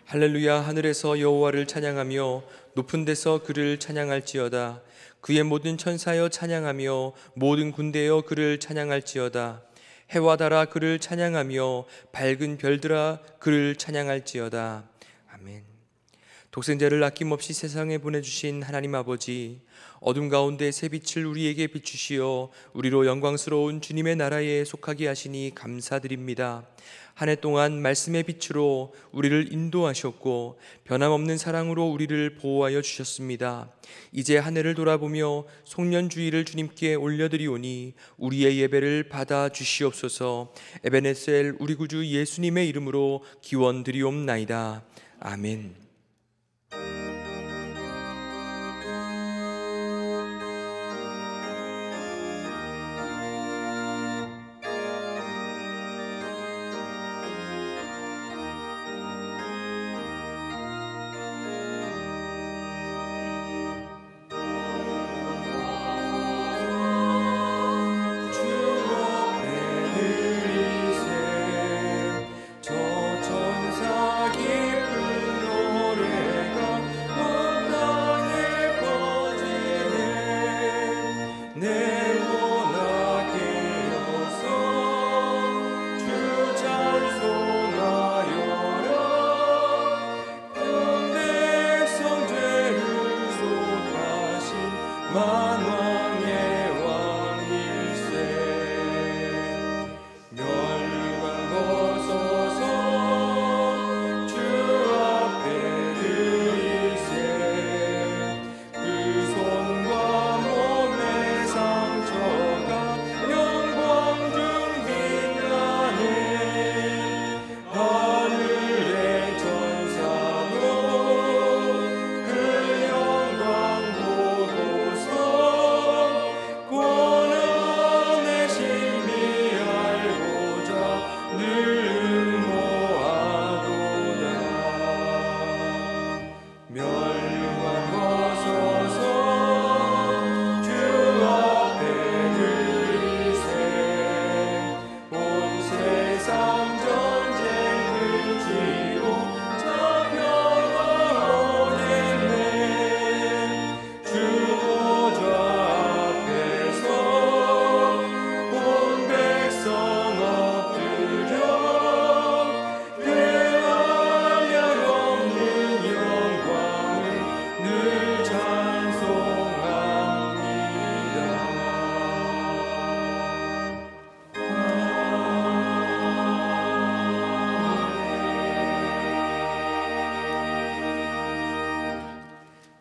할렐루야. 하늘에서 여호와를 찬양하며 높은 데서 그를 찬양할지어다. 그의 모든 천사여 찬양하며 모든 군대여 그를 찬양할지어다. 해와 달아 그를 찬양하며 밝은 별들아 그를 찬양할지어다. 아멘. 독생자를 아낌없이 세상에 보내주신 하나님 아버지, 어둠 가운데 새빛을 우리에게 비추시어 우리로 영광스러운 주님의 나라에 속하게 하시니 감사드립니다. 한 해 동안 말씀의 빛으로 우리를 인도하셨고 변함없는 사랑으로 우리를 보호하여 주셨습니다. 이제 한 해를 돌아보며 송년주일을 주님께 올려드리오니 우리의 예배를 받아 주시옵소서. 에베네셀 우리 구주 예수님의 이름으로 기원드리옵나이다. 아멘.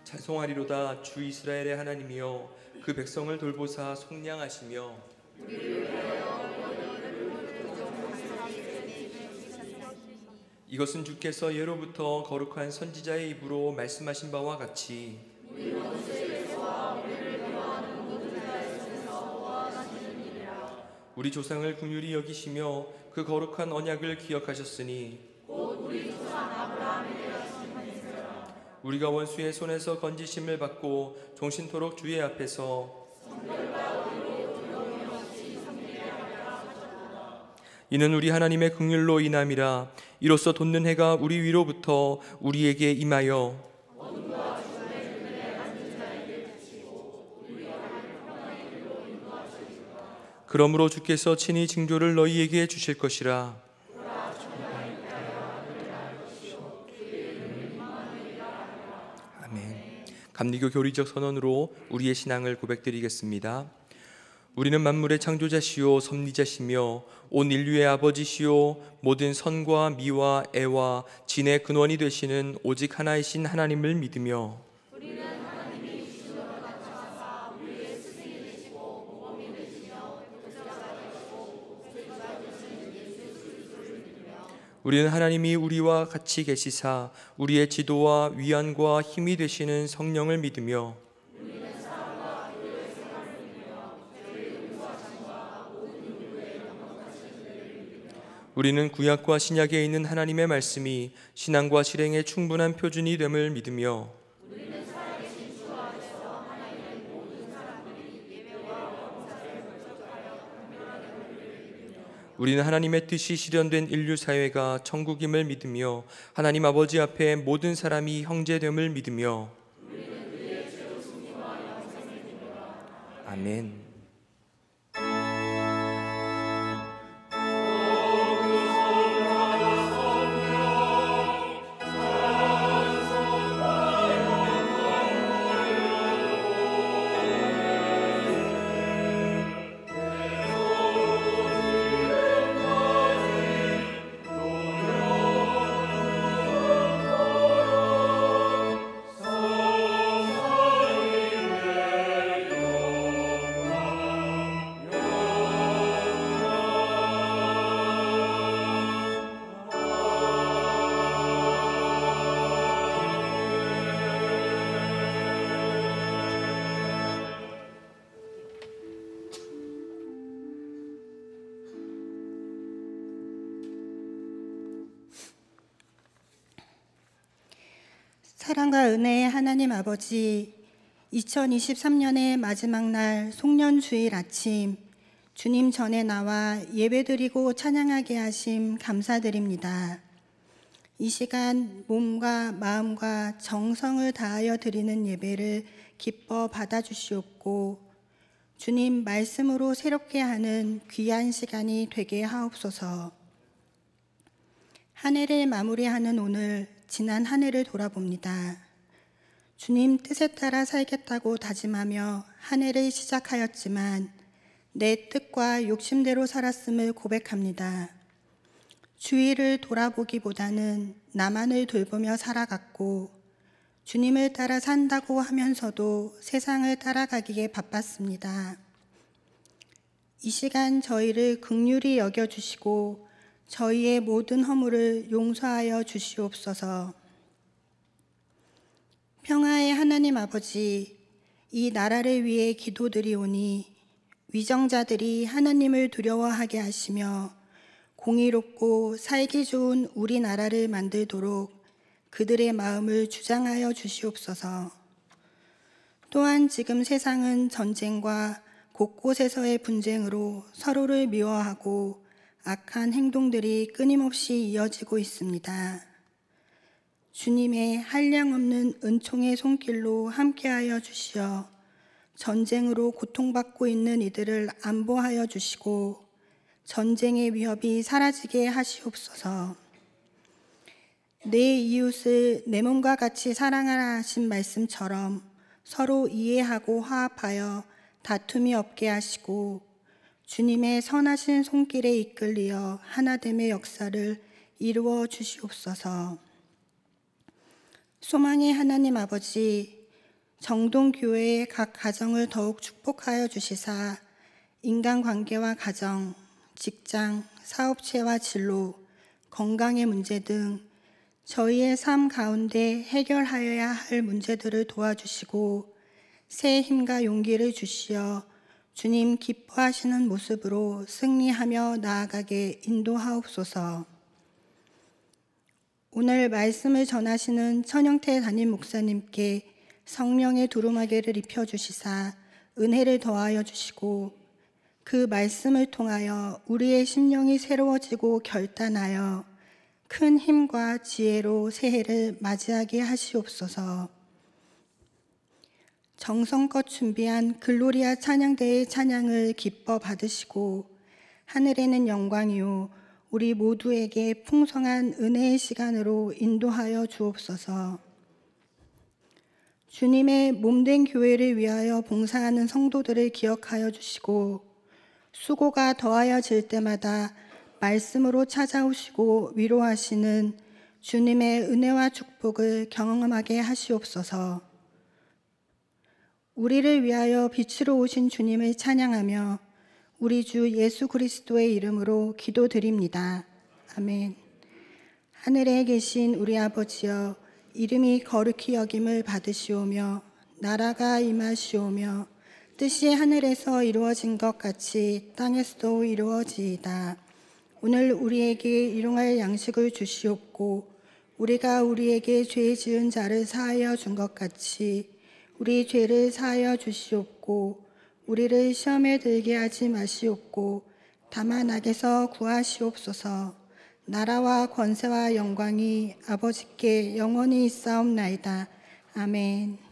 찬송하리로다. 주 이스라엘의 하나님이여 그 백성을 돌보사 속량하시며 이것은 주께서 예로부터 거룩한 선지자의 입으로 말씀하신 바와 같이 우리 조상을 긍휼히 여기시며 그 거룩한 언약을 기억하셨으니 우리가 원수의 손에서 건지심을 받고 종신토록 주의 앞에서 이는 우리 하나님의 긍휼로 인함이라. 이로써 돋는 해가 우리 위로부터 우리에게 임하여 그러므로 주께서 친히 징조를 너희에게 주실 것이라. 아멘. 감리교 교리적 선언으로 우리의 신앙을 고백드리겠습니다. 우리는 만물의 창조자시요 섭리자시며 온 인류의 아버지시요 모든 선과 미와 애와 진의 근원이 되시는 오직 하나이신 하나님을 믿으며 우리는 하나님이 우리와 같이 계시사 우리의 지도와 위안과 힘이 되시는 성령을 믿으며 우리는 구약과 신약에 있는 하나님의 말씀이 신앙과 실행의 충분한 표준이 됨을 믿으며 우리는 하나님의 뜻이 실현된 인류 사회가 천국임을 믿으며 하나님 아버지 앞에 모든 사람이 형제됨을 믿으며 아멘. 사랑과 은혜의 하나님 아버지, 2023년의 마지막 날 송년주일 아침 주님 전에 나와 예배드리고 찬양하게 하심 감사드립니다. 이 시간 몸과 마음과 정성을 다하여 드리는 예배를 기뻐 받아주시옵고 주님 말씀으로 새롭게 하는 귀한 시간이 되게 하옵소서. 한 해를 마무리하는 오늘 지난 한 해를 돌아봅니다. 주님 뜻에 따라 살겠다고 다짐하며 한 해를 시작하였지만 내 뜻과 욕심대로 살았음을 고백합니다. 주위를 돌아보기보다는 나만을 돌보며 살아갔고 주님을 따라 산다고 하면서도 세상을 따라가기에 바빴습니다. 이 시간 저희를 긍휼히 여겨주시고 저희의 모든 허물을 용서하여 주시옵소서. 평화의 하나님 아버지, 이 나라를 위해 기도드리오니 위정자들이 하나님을 두려워하게 하시며 공의롭고 살기 좋은 우리나라를 만들도록 그들의 마음을 주장하여 주시옵소서. 또한 지금 세상은 전쟁과 곳곳에서의 분쟁으로 서로를 미워하고 악한 행동들이 끊임없이 이어지고 있습니다. 주님의 한량없는 은총의 손길로 함께하여 주시어 전쟁으로 고통받고 있는 이들을 안보하여 주시고 전쟁의 위협이 사라지게 하시옵소서. 내 이웃을 내 몸과 같이 사랑하라 하신 말씀처럼 서로 이해하고 화합하여 다툼이 없게 하시고 주님의 선하신 손길에 이끌리어 하나됨의 역사를 이루어 주시옵소서. 소망의 하나님 아버지, 정동교회의 각 가정을 더욱 축복하여 주시사 인간관계와 가정, 직장, 사업체와 진로, 건강의 문제 등 저희의 삶 가운데 해결하여야 할 문제들을 도와주시고 새 힘과 용기를 주시어 주님 기뻐하시는 모습으로 승리하며 나아가게 인도하옵소서. 오늘 말씀을 전하시는 천영태 담임 목사님께 성령의 두루마기를 입혀주시사 은혜를 더하여 주시고 그 말씀을 통하여 우리의 심령이 새로워지고 결단하여 큰 힘과 지혜로 새해를 맞이하게 하시옵소서. 정성껏 준비한 글로리아 찬양대의 찬양을 기뻐 받으시고 하늘에는 영광이요 우리 모두에게 풍성한 은혜의 시간으로 인도하여 주옵소서. 주님의 몸된 교회를 위하여 봉사하는 성도들을 기억하여 주시고 수고가 더하여질 때마다 말씀으로 찾아오시고 위로하시는 주님의 은혜와 축복을 경험하게 하시옵소서. 우리를 위하여 빛으로 오신 주님을 찬양하며 우리 주 예수 그리스도의 이름으로 기도드립니다. 아멘. 하늘에 계신 우리 아버지여, 이름이 거룩히 여김을 받으시오며 나라가 임하시오며 뜻이 하늘에서 이루어진 것 같이 땅에서도 이루어지이다. 오늘 우리에게 일용할 양식을 주시옵고 우리가 우리에게 죄 지은 자를 사하여 준 것 같이 우리 죄를 사하여 주시옵고 우리를 시험에 들게 하지 마시옵고 다만 악에서 구하시옵소서. 나라와 권세와 영광이 아버지께 영원히 있사옵나이다. 아멘.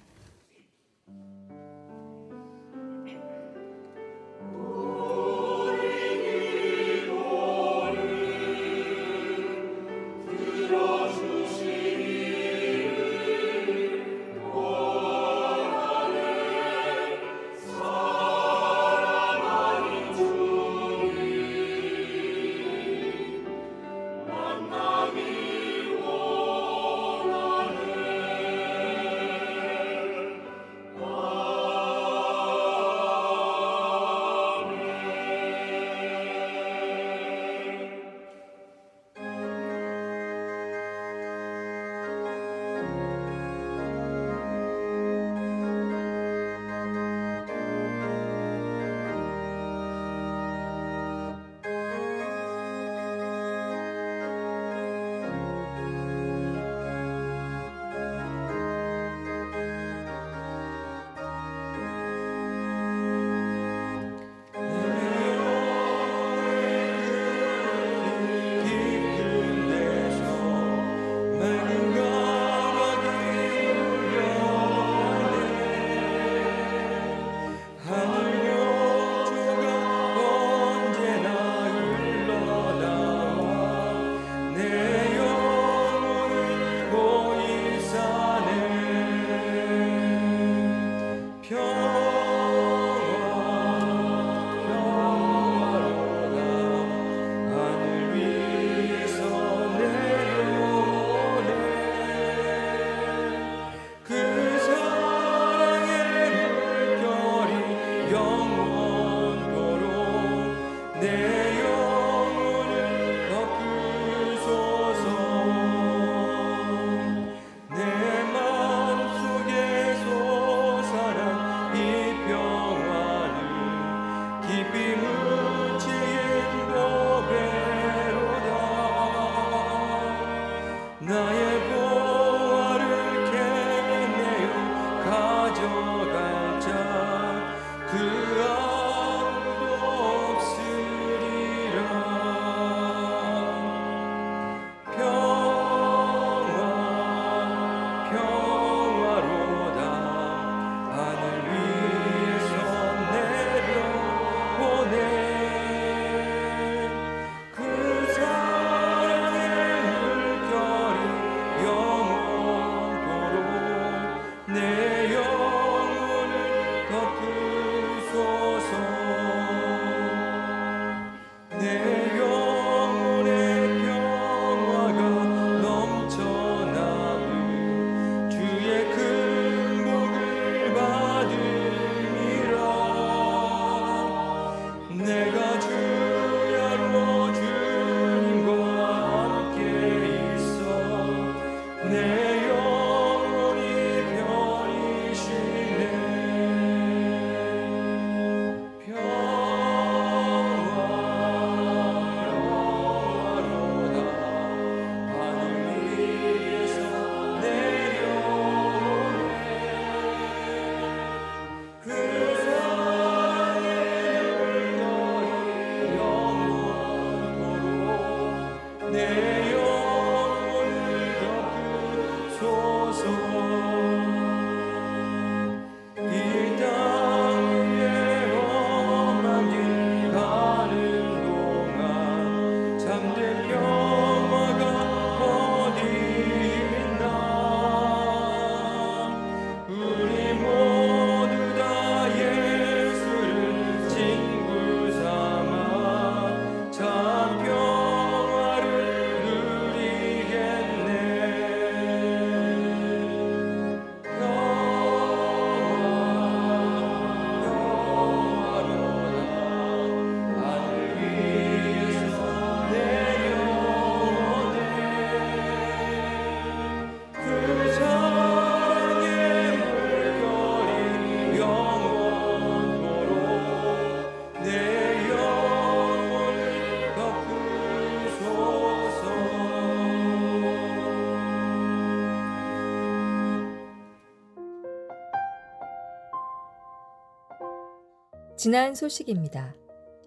지난 소식입니다.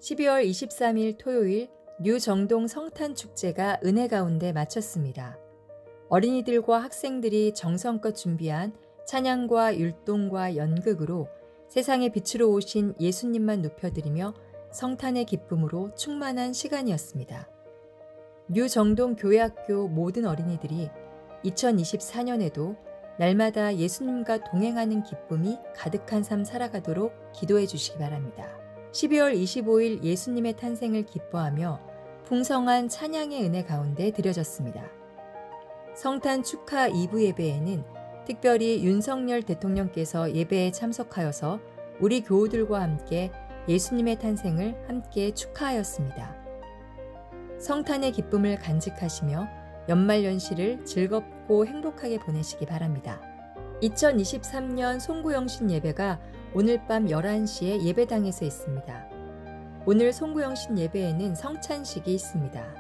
12월 23일 토요일 뉴정동 성탄축제가 은혜 가운데 마쳤습니다. 어린이들과 학생들이 정성껏 준비한 찬양과 율동과 연극으로 세상의 빛으로 오신 예수님만 높여드리며 성탄의 기쁨으로 충만한 시간이었습니다. 뉴정동 교회학교 모든 어린이들이 2024년에도 날마다 예수님과 동행하는 기쁨이 가득한 삶 살아가도록 기도해 주시기 바랍니다. 12월 25일 예수님의 탄생을 기뻐하며 풍성한 찬양의 은혜 가운데 드려졌습니다. 성탄 축하 2부 예배에는 특별히 윤석열 대통령께서 예배에 참석하여서 우리 교우들과 함께 예수님의 탄생을 함께 축하하였습니다. 성탄의 기쁨을 간직하시며 연말연시를 즐겁고 행복하게 보내시기 바랍니다. 2023년 송구영신 예배가 오늘 밤 11시에 예배당에서 있습니다. 오늘 송구영신 예배에는 성찬식이 있습니다.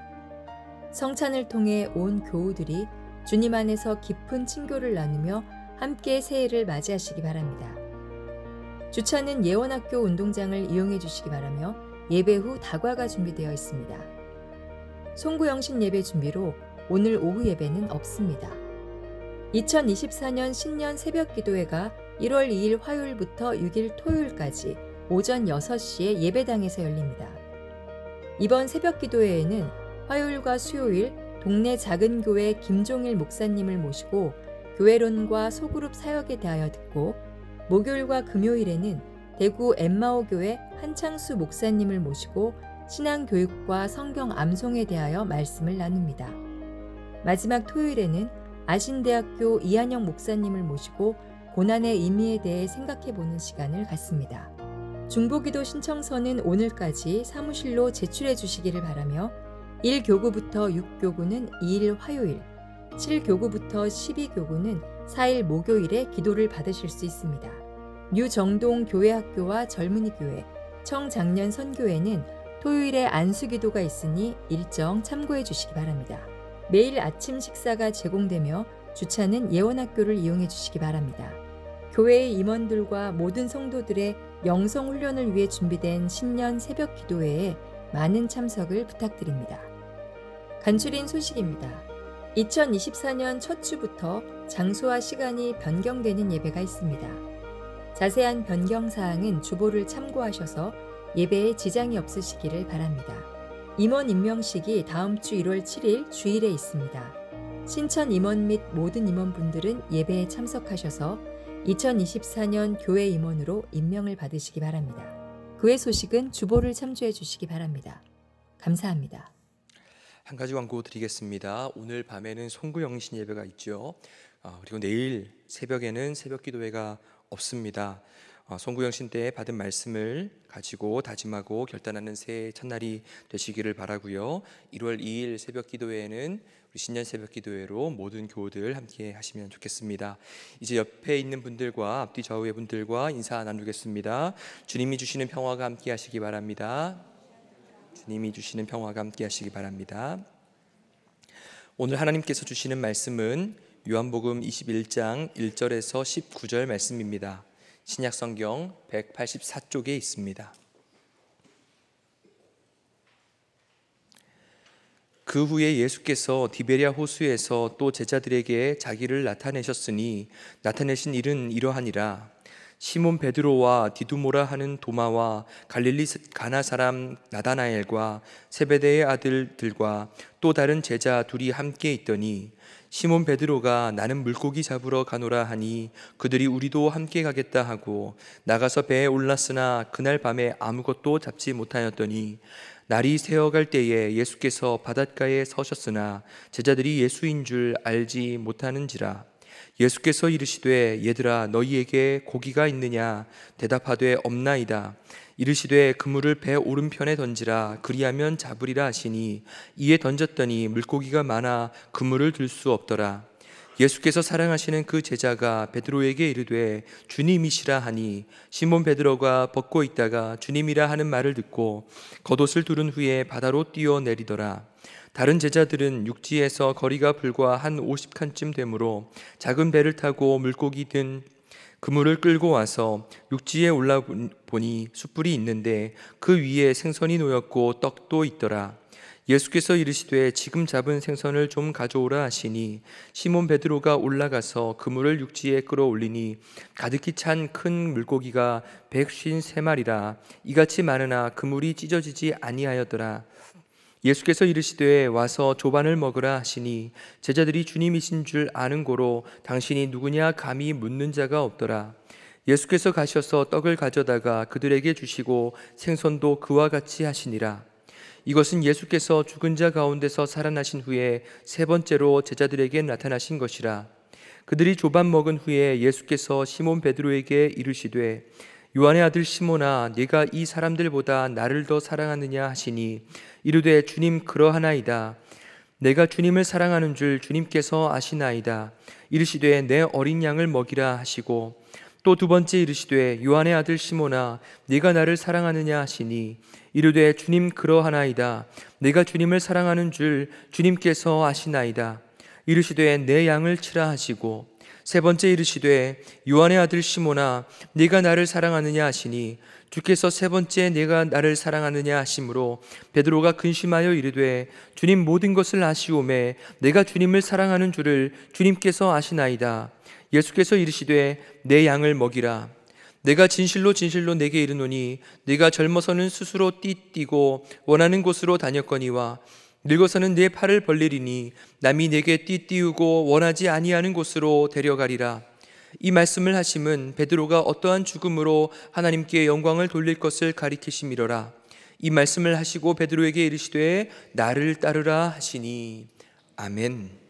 성찬을 통해 온 교우들이 주님 안에서 깊은 친교를 나누며 함께 새해를 맞이하시기 바랍니다. 주차는 예원학교 운동장을 이용해 주시기 바라며 예배 후 다과가 준비되어 있습니다. 송구영신 예배 준비로 오늘 오후 예배는 없습니다. 2024년 신년 새벽 기도회가 1월 2일 화요일부터 6일 토요일까지 오전 6시에 예배당에서 열립니다. 이번 새벽 기도회에는 화요일과 수요일 동네 작은 교회 김종일 목사님을 모시고 교회론과 소그룹 사역에 대하여 듣고, 목요일과 금요일에는 대구 엠마오 교회 한창수 목사님을 모시고 신앙교육과 성경 암송에 대하여 말씀을 나눕니다. 마지막 토요일에는 아신대학교 이한영 목사님을 모시고 고난의 의미에 대해 생각해보는 시간을 갖습니다. 중보기도 신청서는 오늘까지 사무실로 제출해 주시기를 바라며 1교구부터 6교구는 2일 화요일, 7교구부터 12교구는 4일 목요일에 기도를 받으실 수 있습니다. 뉴정동 교회학교와 젊은이교회, 청장년 선교회는 토요일에 안수기도가 있으니 일정 참고해 주시기 바랍니다. 매일 아침 식사가 제공되며 주차는 예원학교를 이용해 주시기 바랍니다. 교회의 임원들과 모든 성도들의 영성훈련을 위해 준비된 신년 새벽 기도회에 많은 참석을 부탁드립니다. 간추린 소식입니다. 2024년 첫 주부터 장소와 시간이 변경되는 예배가 있습니다. 자세한 변경 사항은 주보를 참고하셔서 예배에 지장이 없으시기를 바랍니다. 임원 임명식이 다음 주 1월 7일 주일에 있습니다. 신천 임원 및 모든 임원분들은 예배에 참석하셔서 2024년 교회 임원으로 임명을 받으시기 바랍니다. 그 외 소식은 주보를 참조해 주시기 바랍니다. 감사합니다. 한 가지 광고 드리겠습니다. 오늘 밤에는 송구영신 예배가 있죠. 그리고 내일 새벽에는 새벽 기도회가 없습니다. 송구영신 때 받은 말씀을 가지고 다짐하고 결단하는 새해 첫날이 되시기를 바라고요. 1월 2일 새벽 기도회에는 우리 신년 새벽 기도회로 모든 교우들 함께 하시면 좋겠습니다. 이제 옆에 있는 분들과 앞뒤 좌우의 분들과 인사 나누겠습니다. 주님이 주시는 평화가 함께 하시기 바랍니다. 주님이 주시는 평화가 함께 하시기 바랍니다. 오늘 하나님께서 주시는 말씀은 요한복음 21장 1절에서 19절 말씀입니다. 신약성경 184쪽에 있습니다. 그 후에 예수께서 디베랴 호수에서 또 제자들에게 자기를 나타내셨으니 나타내신 일은 이러하니라. 시몬 베드로와 디두모라 하는 도마와 갈릴리 가나 사람 나다나엘과 세베대의 아들들과 또 다른 제자 둘이 함께 있더니 시몬 베드로가 나는 물고기 잡으러 가노라 하니 그들이 우리도 함께 가겠다 하고 나가서 배에 올랐으나 그날 밤에 아무것도 잡지 못하였더니 날이 새어갈 때에 예수께서 바닷가에 서셨으나 제자들이 예수인 줄 알지 못하는지라. 예수께서 이르시되 얘들아 너희에게 고기가 있느냐 대답하되 없나이다. 이르시되 그물을 배 오른편에 던지라 그리하면 잡으리라 하시니 이에 던졌더니 물고기가 많아 그물을 들 수 없더라. 예수께서 사랑하시는 그 제자가 베드로에게 이르되 주님이시라 하니 시몬 베드로가 벗고 있다가 주님이라 하는 말을 듣고 겉옷을 두른 후에 바다로 뛰어내리더라. 다른 제자들은 육지에서 거리가 불과 한 50칸쯤 되므로 작은 배를 타고 물고기 든 그물을 끌고 와서 육지에 올라보니 숯불이 있는데 그 위에 생선이 놓였고 떡도 있더라. 예수께서 이르시되 지금 잡은 생선을 좀 가져오라 하시니 시몬 베드로가 올라가서 그물을 육지에 끌어올리니 가득히 찬 큰 물고기가 153마리라 이같이 많으나 그물이 찢어지지 아니하였더라. 예수께서 이르시되 와서 조반을 먹으라 하시니 제자들이 주님이신 줄 아는 고로 당신이 누구냐 감히 묻는 자가 없더라. 예수께서 가셔서 떡을 가져다가 그들에게 주시고 생선도 그와 같이 하시니라. 이것은 예수께서 죽은 자 가운데서 살아나신 후에 세 번째로 제자들에게 나타나신 것이라. 그들이 조반 먹은 후에 예수께서 시몬 베드로에게 이르시되 요한의 아들 시몬아 네가 이 사람들보다 나를 더 사랑하느냐 하시니 이르되 주님 그러하나이다. 내가 주님을 사랑하는 줄 주님께서 아시나이다. 이르시되 내 어린 양을 먹이라 하시고 또 두 번째 이르시되 요한의 아들 시몬아 네가 나를 사랑하느냐 하시니 이르되 주님 그러하나이다. 내가 주님을 사랑하는 줄 주님께서 아시나이다. 이르시되 내 양을 치라 하시고 세 번째 이르시되 요한의 아들 시몬아 네가 나를 사랑하느냐 하시니 주께서 세 번째 내가 나를 사랑하느냐 하심으로 베드로가 근심하여 이르되 주님 모든 것을 아시오매 내가 주님을 사랑하는 줄을 주님께서 아시나이다. 예수께서 이르시되 내 양을 먹이라. 내가 진실로 진실로 내게 이르노니 네가 젊어서는 스스로 띠뛰고 원하는 곳으로 다녔거니와 늙어서는 내 팔을 벌리리니 남이 내게 띠띠우고 원하지 아니하는 곳으로 데려가리라. 이 말씀을 하심은 베드로가 어떠한 죽음으로 하나님께 영광을 돌릴 것을 가리키심이로라. 이 말씀을 하시고 베드로에게 이르시되 나를 따르라 하시니 아멘.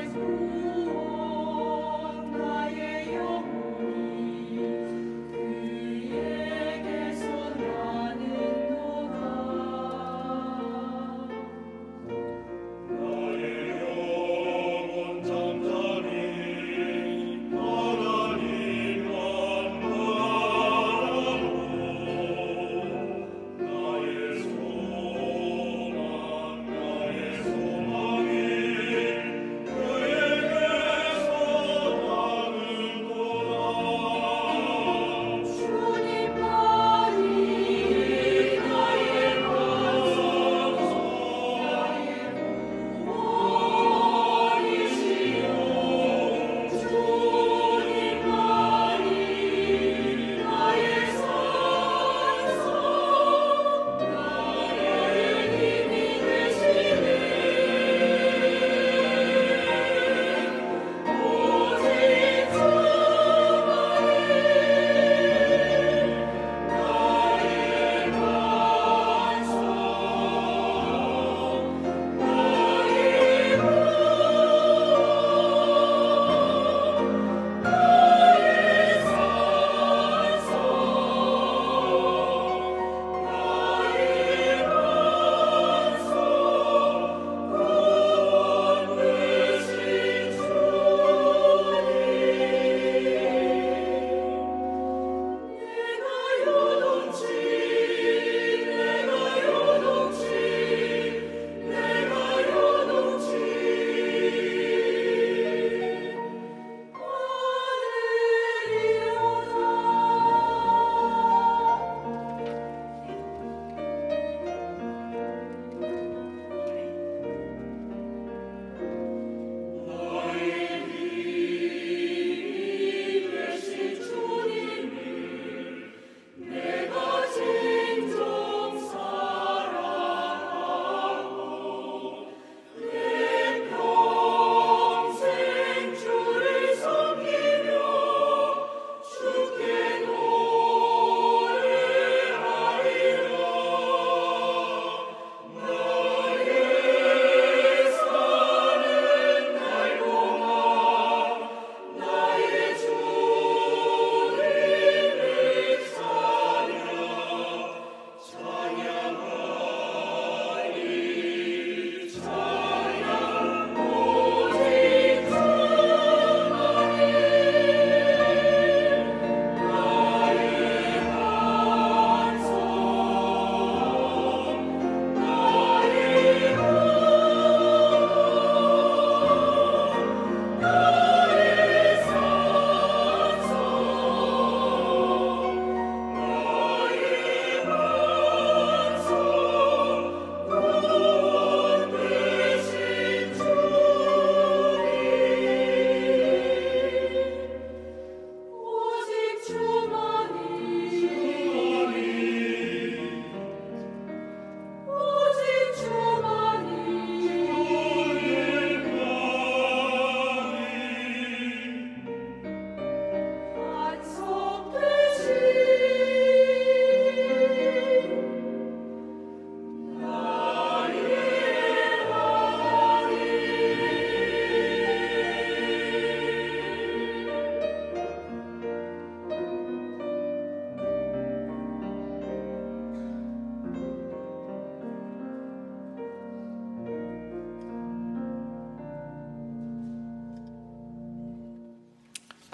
예수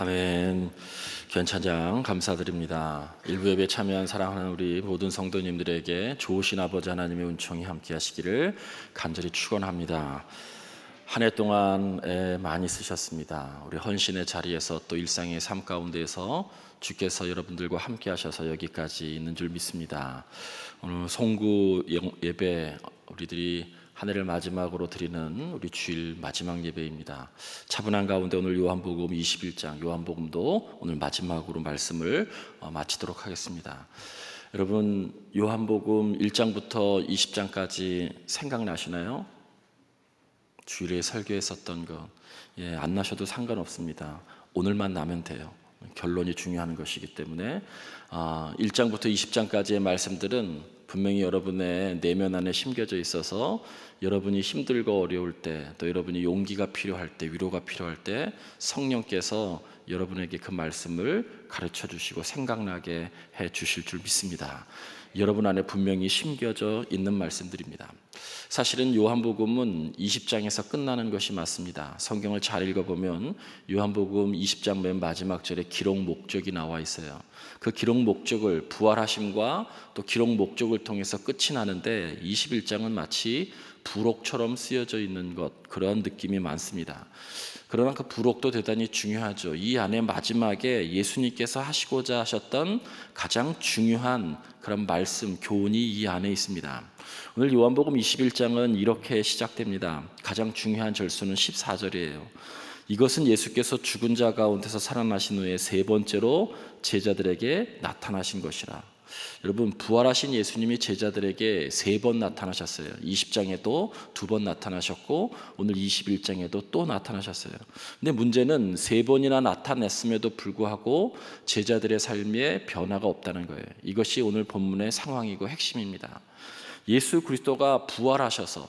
아멘. 귀한 찬양 감사드립니다. 일부 예배에 참여한 사랑하는 우리 모든 성도님들에게 좋으신 아버지 하나님의 은총이 함께 하시기를 간절히 축원합니다. 한 해 동안 많이 쓰셨습니다. 우리 헌신의 자리에서 또 일상의 삶 가운데에서 주께서 여러분들과 함께 하셔서 여기까지 있는 줄 믿습니다. 오늘 송구 예배 우리들이 한 해를 마지막으로 드리는 우리 주일 마지막 예배입니다. 차분한 가운데 오늘 요한복음 21장 요한복음도 오늘 마지막으로 말씀을 마치도록 하겠습니다. 여러분 요한복음 1장부터 20장까지 생각나시나요? 주일에 설교했었던 것 안 나셔도 상관없습니다. 오늘만 나면 돼요. 결론이 중요한 것이기 때문에 1장부터 20장까지의 말씀들은 분명히 여러분의 내면 안에 심겨져 있어서 여러분이 힘들고 어려울 때, 또 여러분이 용기가 필요할 때, 위로가 필요할 때 성령께서 여러분에게 그 말씀을 가르쳐 주시고 생각나게 해 주실 줄 믿습니다. 여러분 안에 분명히 심겨져 있는 말씀들입니다. 사실은 요한복음은 20장에서 끝나는 것이 맞습니다. 성경을 잘 읽어보면 요한복음 20장 맨 마지막 절에 기록 목적이 나와 있어요. 그 기록 목적을 부활하심과 또 기록 목적을 통해서 끝이 나는데 21장은 마치 부록처럼 쓰여져 있는 것, 그런 느낌이 많습니다. 그러나 그 부록도 대단히 중요하죠. 이 안에 마지막에 예수님께서 하시고자 하셨던 가장 중요한 그런 말씀, 교훈이 이 안에 있습니다. 오늘 요한복음 21장은 이렇게 시작됩니다. 가장 중요한 절수는 14절이에요. 이것은 예수께서 죽은 자 가운데서 살아나신 후에 세 번째로 제자들에게 나타나신 것이라. 여러분, 부활하신 예수님이 제자들에게 3번 나타나셨어요. 20장에도 2번 나타나셨고 오늘 21장에도 또 나타나셨어요. 근데 문제는 3번이나 나타냈음에도 불구하고 제자들의 삶에 변화가 없다는 거예요. 이것이 오늘 본문의 상황이고 핵심입니다. 예수 그리스도가 부활하셔서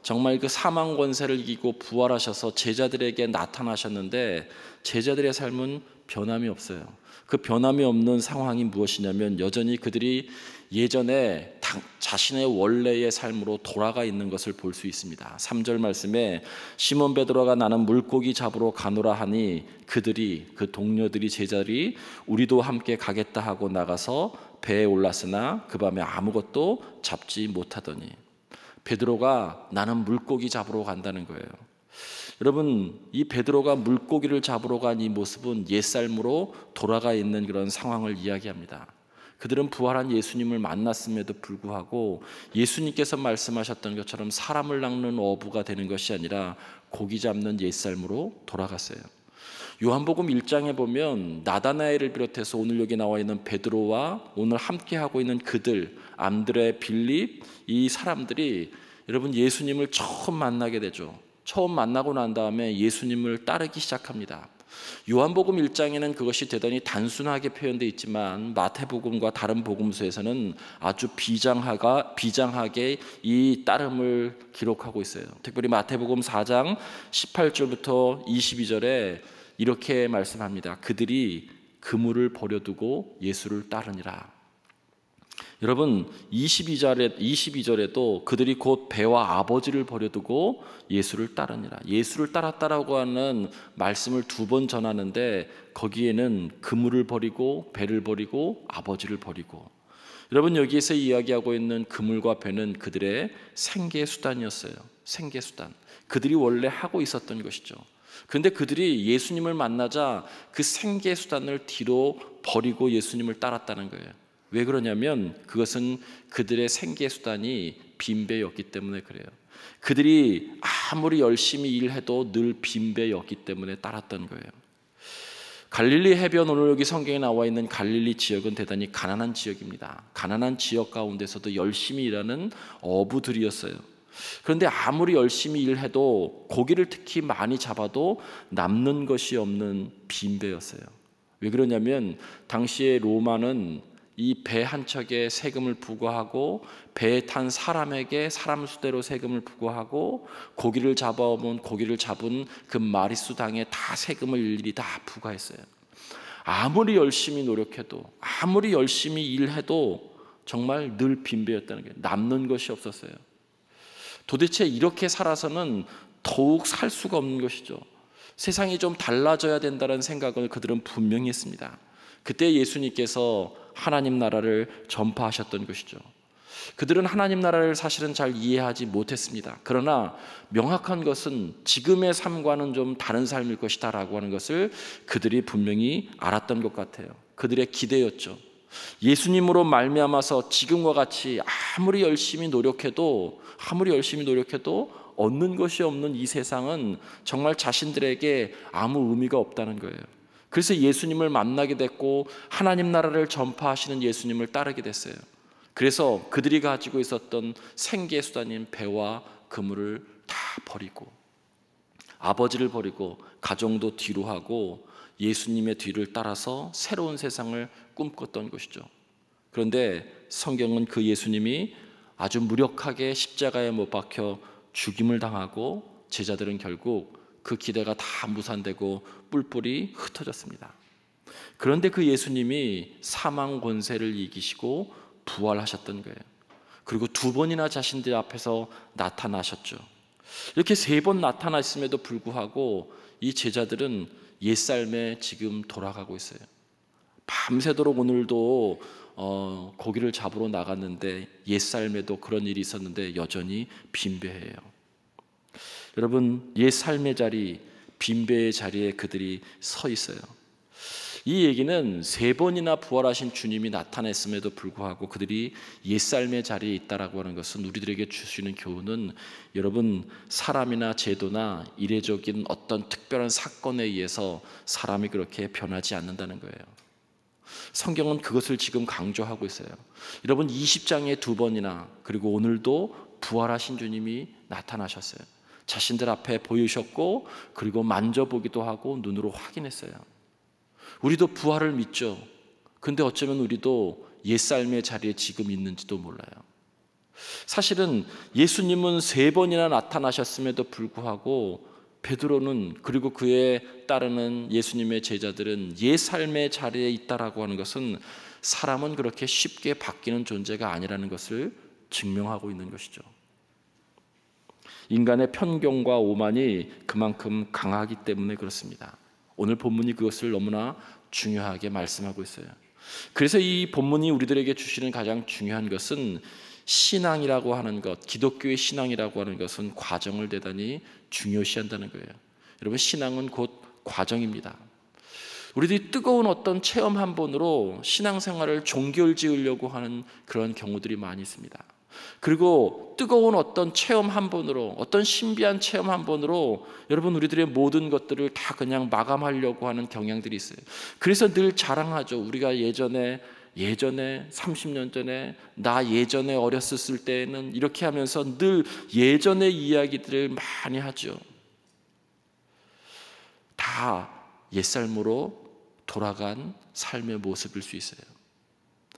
정말 그 사망 권세를 이기고 부활하셔서 제자들에게 나타나셨는데 제자들의 삶은 변함이 없어요. 그 변함이 없는 상황이 무엇이냐면 여전히 그들이 예전에 자신의 원래의 삶으로 돌아가 있는 것을 볼 수 있습니다. 3절 말씀에 시몬 베드로가 나는 물고기 잡으러 가노라 하니 그들이, 그 동료들이, 제자들이 우리도 함께 가겠다 하고 나가서 배에 올랐으나 그 밤에 아무것도 잡지 못하더니. 베드로가 나는 물고기 잡으러 간다는 거예요. 여러분, 이 베드로가 물고기를 잡으러 간 이 모습은 옛삶으로 돌아가 있는 그런 상황을 이야기합니다. 그들은 부활한 예수님을 만났음에도 불구하고 예수님께서 말씀하셨던 것처럼 사람을 낚는 어부가 되는 것이 아니라 고기 잡는 옛삶으로 돌아갔어요. 요한복음 1장에 보면 나다나엘을 비롯해서 오늘 여기 나와 있는 베드로와 오늘 함께하고 있는 그들, 안드레, 빌립, 이 사람들이 여러분 예수님을 처음 만나게 되죠. 처음 만나고 난 다음에 예수님을 따르기 시작합니다. 요한복음 1장에는 그것이 대단히 단순하게 표현되어 있지만 마태복음과 다른 복음서에서는 아주 비장하게 이 따름을 기록하고 있어요. 특별히 마태복음 4장 18절부터 22절에 이렇게 말씀합니다. 그들이 그물을 버려두고 예수를 따르니라. 여러분 22절에도 그들이 곧 배와 아버지를 버려두고 예수를 따르니라. 예수를 따랐다라고 하는 말씀을 2번 전하는데 거기에는 그물을 버리고 배를 버리고 아버지를 버리고. 여러분 여기에서 이야기하고 있는 그물과 배는 그들의 생계수단이었어요. 생계수단. 그들이 원래 하고 있었던 것이죠. 그런데 그들이 예수님을 만나자 그 생계수단을 뒤로 버리고 예수님을 따랐다는 거예요. 왜 그러냐면 그것은 그들의 생계수단이 빈배였기 때문에 그래요. 그들이 아무리 열심히 일해도 늘 빈배였기 때문에 따랐던 거예요. 갈릴리 해변, 오늘 여기 성경에 나와 있는 갈릴리 지역은 대단히 가난한 지역입니다. 가난한 지역 가운데서도 열심히 일하는 어부들이었어요. 그런데 아무리 열심히 일해도 고기를 특히 많이 잡아도 남는 것이 없는 빈배였어요. 왜 그러냐면 당시에 로마는 이 배 한 척에 세금을 부과하고 배에 탄 사람에게 사람 수대로 세금을 부과하고 고기를 잡아오면 고기를 잡은 그 마리수당에 다 세금을 일일이 다 부과했어요. 아무리 열심히 노력해도 아무리 열심히 일해도 정말 늘 빈배였다는 게 남는 것이 없었어요. 도대체 이렇게 살아서는 더욱 살 수가 없는 것이죠. 세상이 좀 달라져야 된다는 생각을 그들은 분명히 했습니다. 그때 예수님께서 하나님 나라를 전파하셨던 것이죠. 그들은 하나님 나라를 사실은 잘 이해하지 못했습니다. 그러나 명확한 것은 지금의 삶과는 좀 다른 삶일 것이다 라고 하는 것을 그들이 분명히 알았던 것 같아요. 그들의 기대였죠. 예수님으로 말미암아서 지금과 같이 아무리 열심히 노력해도 얻는 것이 없는 이 세상은 정말 자신들에게 아무 의미가 없다는 거예요. 그래서 예수님을 만나게 됐고 하나님 나라를 전파하시는 예수님을 따르게 됐어요. 그래서 그들이 가지고 있었던 생계 수단인 배와 그물을 다 버리고 아버지를 버리고 가정도 뒤로 하고 예수님의 뒤를 따라서 새로운 세상을 꿈꿨던 것이죠. 그런데 성경은 그 예수님이 아주 무력하게 십자가에 못 박혀 죽임을 당하고 제자들은 결국 그 기대가 다 무산되고 뿔뿔이 흩어졌습니다. 그런데 그 예수님이 사망 권세를 이기시고 부활하셨던 거예요. 그리고 2번이나 자신들 앞에서 나타나셨죠. 이렇게 3번 나타났음에도 불구하고 이 제자들은 옛삶에 지금 돌아가고 있어요. 밤새도록 오늘도 고기를 잡으러 나갔는데 옛삶에도 그런 일이 있었는데 여전히 빈배해요. 여러분, 옛삶의 자리, 빈배의 자리에 그들이 서 있어요. 이 얘기는 3번이나 부활하신 주님이 나타났음에도 불구하고 그들이 옛삶의 자리에 있다라고 하는 것은 우리들에게 주시는 교훈은, 여러분, 사람이나 제도나 이례적인 어떤 특별한 사건에 의해서 사람이 그렇게 변하지 않는다는 거예요. 성경은 그것을 지금 강조하고 있어요. 여러분, 20장에 2번이나 그리고 오늘도 부활하신 주님이 나타나셨어요. 자신들 앞에 보이셨고 그리고 만져보기도 하고 눈으로 확인했어요. 우리도 부활을 믿죠. 근데 어쩌면 우리도 옛삶의 자리에 지금 있는지도 몰라요. 사실은 예수님은 3번이나 나타나셨음에도 불구하고 베드로는 그리고 그에 따르는 예수님의 제자들은 옛삶의 자리에 있다라고 하는 것은 사람은 그렇게 쉽게 바뀌는 존재가 아니라는 것을 증명하고 있는 것이죠. 인간의 편견과 오만이 그만큼 강하기 때문에 그렇습니다. 오늘 본문이 그것을 너무나 중요하게 말씀하고 있어요. 그래서 이 본문이 우리들에게 주시는 가장 중요한 것은 신앙이라고 하는 것, 기독교의 신앙이라고 하는 것은 과정을 대단히 중요시한다는 거예요. 여러분, 신앙은 곧 과정입니다. 우리들이 뜨거운 어떤 체험 한 번으로 신앙생활을 종결 지으려고 하는 그런 경우들이 많이 있습니다. 그리고 뜨거운 어떤 체험 한 번으로, 어떤 신비한 체험 한 번으로 여러분, 우리들의 모든 것들을 다 그냥 마감하려고 하는 경향들이 있어요. 그래서 늘 자랑하죠. 우리가 예전에 30년 전에, 나 예전에 어렸을 때는 이렇게 하면서 늘 예전의 이야기들을 많이 하죠. 다 옛삶으로 돌아간 삶의 모습일 수 있어요.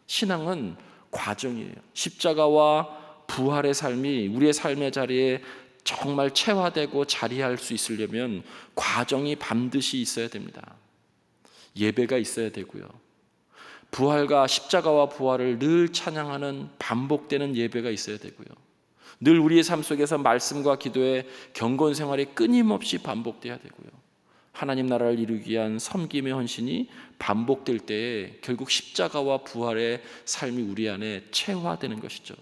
신앙은 과정이에요. 십자가와 부활의 삶이 우리의 삶의 자리에 정말 체화되고 자리할 수 있으려면 과정이 반드시 있어야 됩니다. 예배가 있어야 되고요. 부활과 십자가와 부활을 늘 찬양하는 반복되는 예배가 있어야 되고요. 늘 우리의 삶 속에서 말씀과 기도의 경건 생활이 끊임없이 반복돼야 되고요. 하나님 나라를 이루기 위한 섬김의 헌신이 반복될 때에 결국 십자가와 부활의 삶이 우리 안에 체화되는 것이죠.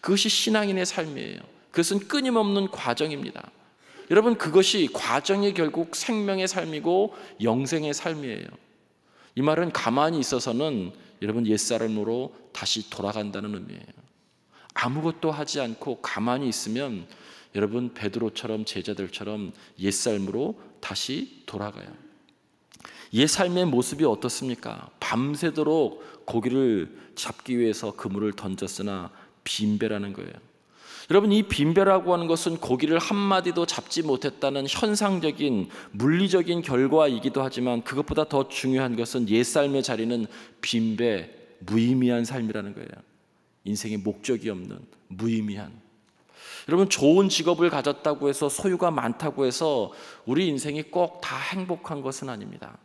그것이 신앙인의 삶이에요. 그것은 끊임없는 과정입니다. 여러분, 그것이 과정이 결국 생명의 삶이고 영생의 삶이에요. 이 말은 가만히 있어서는 여러분 옛사람으로 다시 돌아간다는 의미예요. 아무것도 하지 않고 가만히 있으면 여러분 베드로처럼 제자들처럼 옛삶으로 다시 돌아가요. 옛 삶의 모습이 어떻습니까? 밤새도록 고기를 잡기 위해서 그물을 던졌으나 빈배라는 거예요. 여러분, 이 빈배라고 하는 것은 고기를 한 마디도 잡지 못했다는 현상적인 물리적인 결과이기도 하지만 그것보다 더 중요한 것은 옛 삶의 자리는 빈배, 무의미한 삶이라는 거예요. 인생에 목적이 없는 무의미한. 여러분, 좋은 직업을 가졌다고 해서 소유가 많다고 해서 우리 인생이 꼭 다 행복한 것은 아닙니다.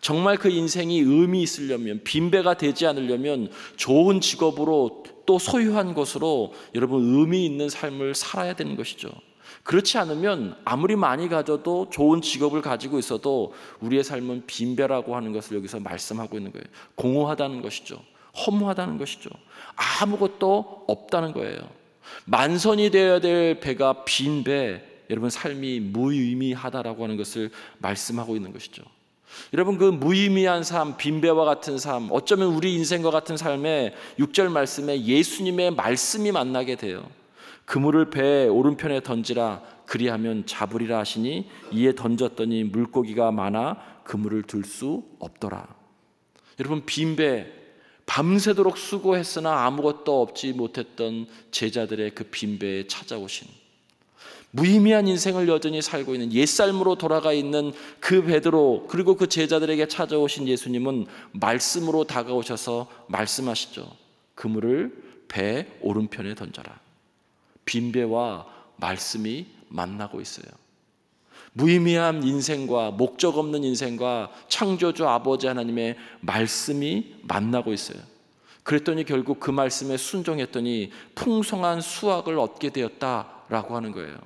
정말 그 인생이 의미 있으려면, 빈배가 되지 않으려면 좋은 직업으로 또 소유한 것으로 여러분 의미 있는 삶을 살아야 되는 것이죠. 그렇지 않으면 아무리 많이 가져도 좋은 직업을 가지고 있어도 우리의 삶은 빈배라고 하는 것을 여기서 말씀하고 있는 거예요. 공허하다는 것이죠. 허무하다는 것이죠. 아무것도 없다는 거예요. 만선이 되어야 될 배가 빈 배, 여러분 삶이 무의미하다라고 하는 것을 말씀하고 있는 것이죠. 여러분 그 무의미한 삶, 빈배와 같은 삶, 어쩌면 우리 인생과 같은 삶에 6절 말씀에 예수님의 말씀이 만나게 돼요. 그물을 배 오른편에 던지라 그리하면 잡으리라 하시니 이에 던졌더니 물고기가 많아 그물을 들 수 없더라. 여러분 빈배, 밤새도록 수고했으나 아무것도 얻지 못했던 제자들의 그 빈배에 찾아오신, 무의미한 인생을 여전히 살고 있는, 옛삶으로 돌아가 있는 그 베드로, 그리고 그 제자들에게 찾아오신 예수님은 말씀으로 다가오셔서 말씀하시죠. 그물을 배 오른편에 던져라. 빈배와 말씀이 만나고 있어요. 무의미한 인생과 목적 없는 인생과 창조주 아버지 하나님의 말씀이 만나고 있어요. 그랬더니 결국 그 말씀에 순종했더니 풍성한 수확을 얻게 되었다라고 하는 거예요.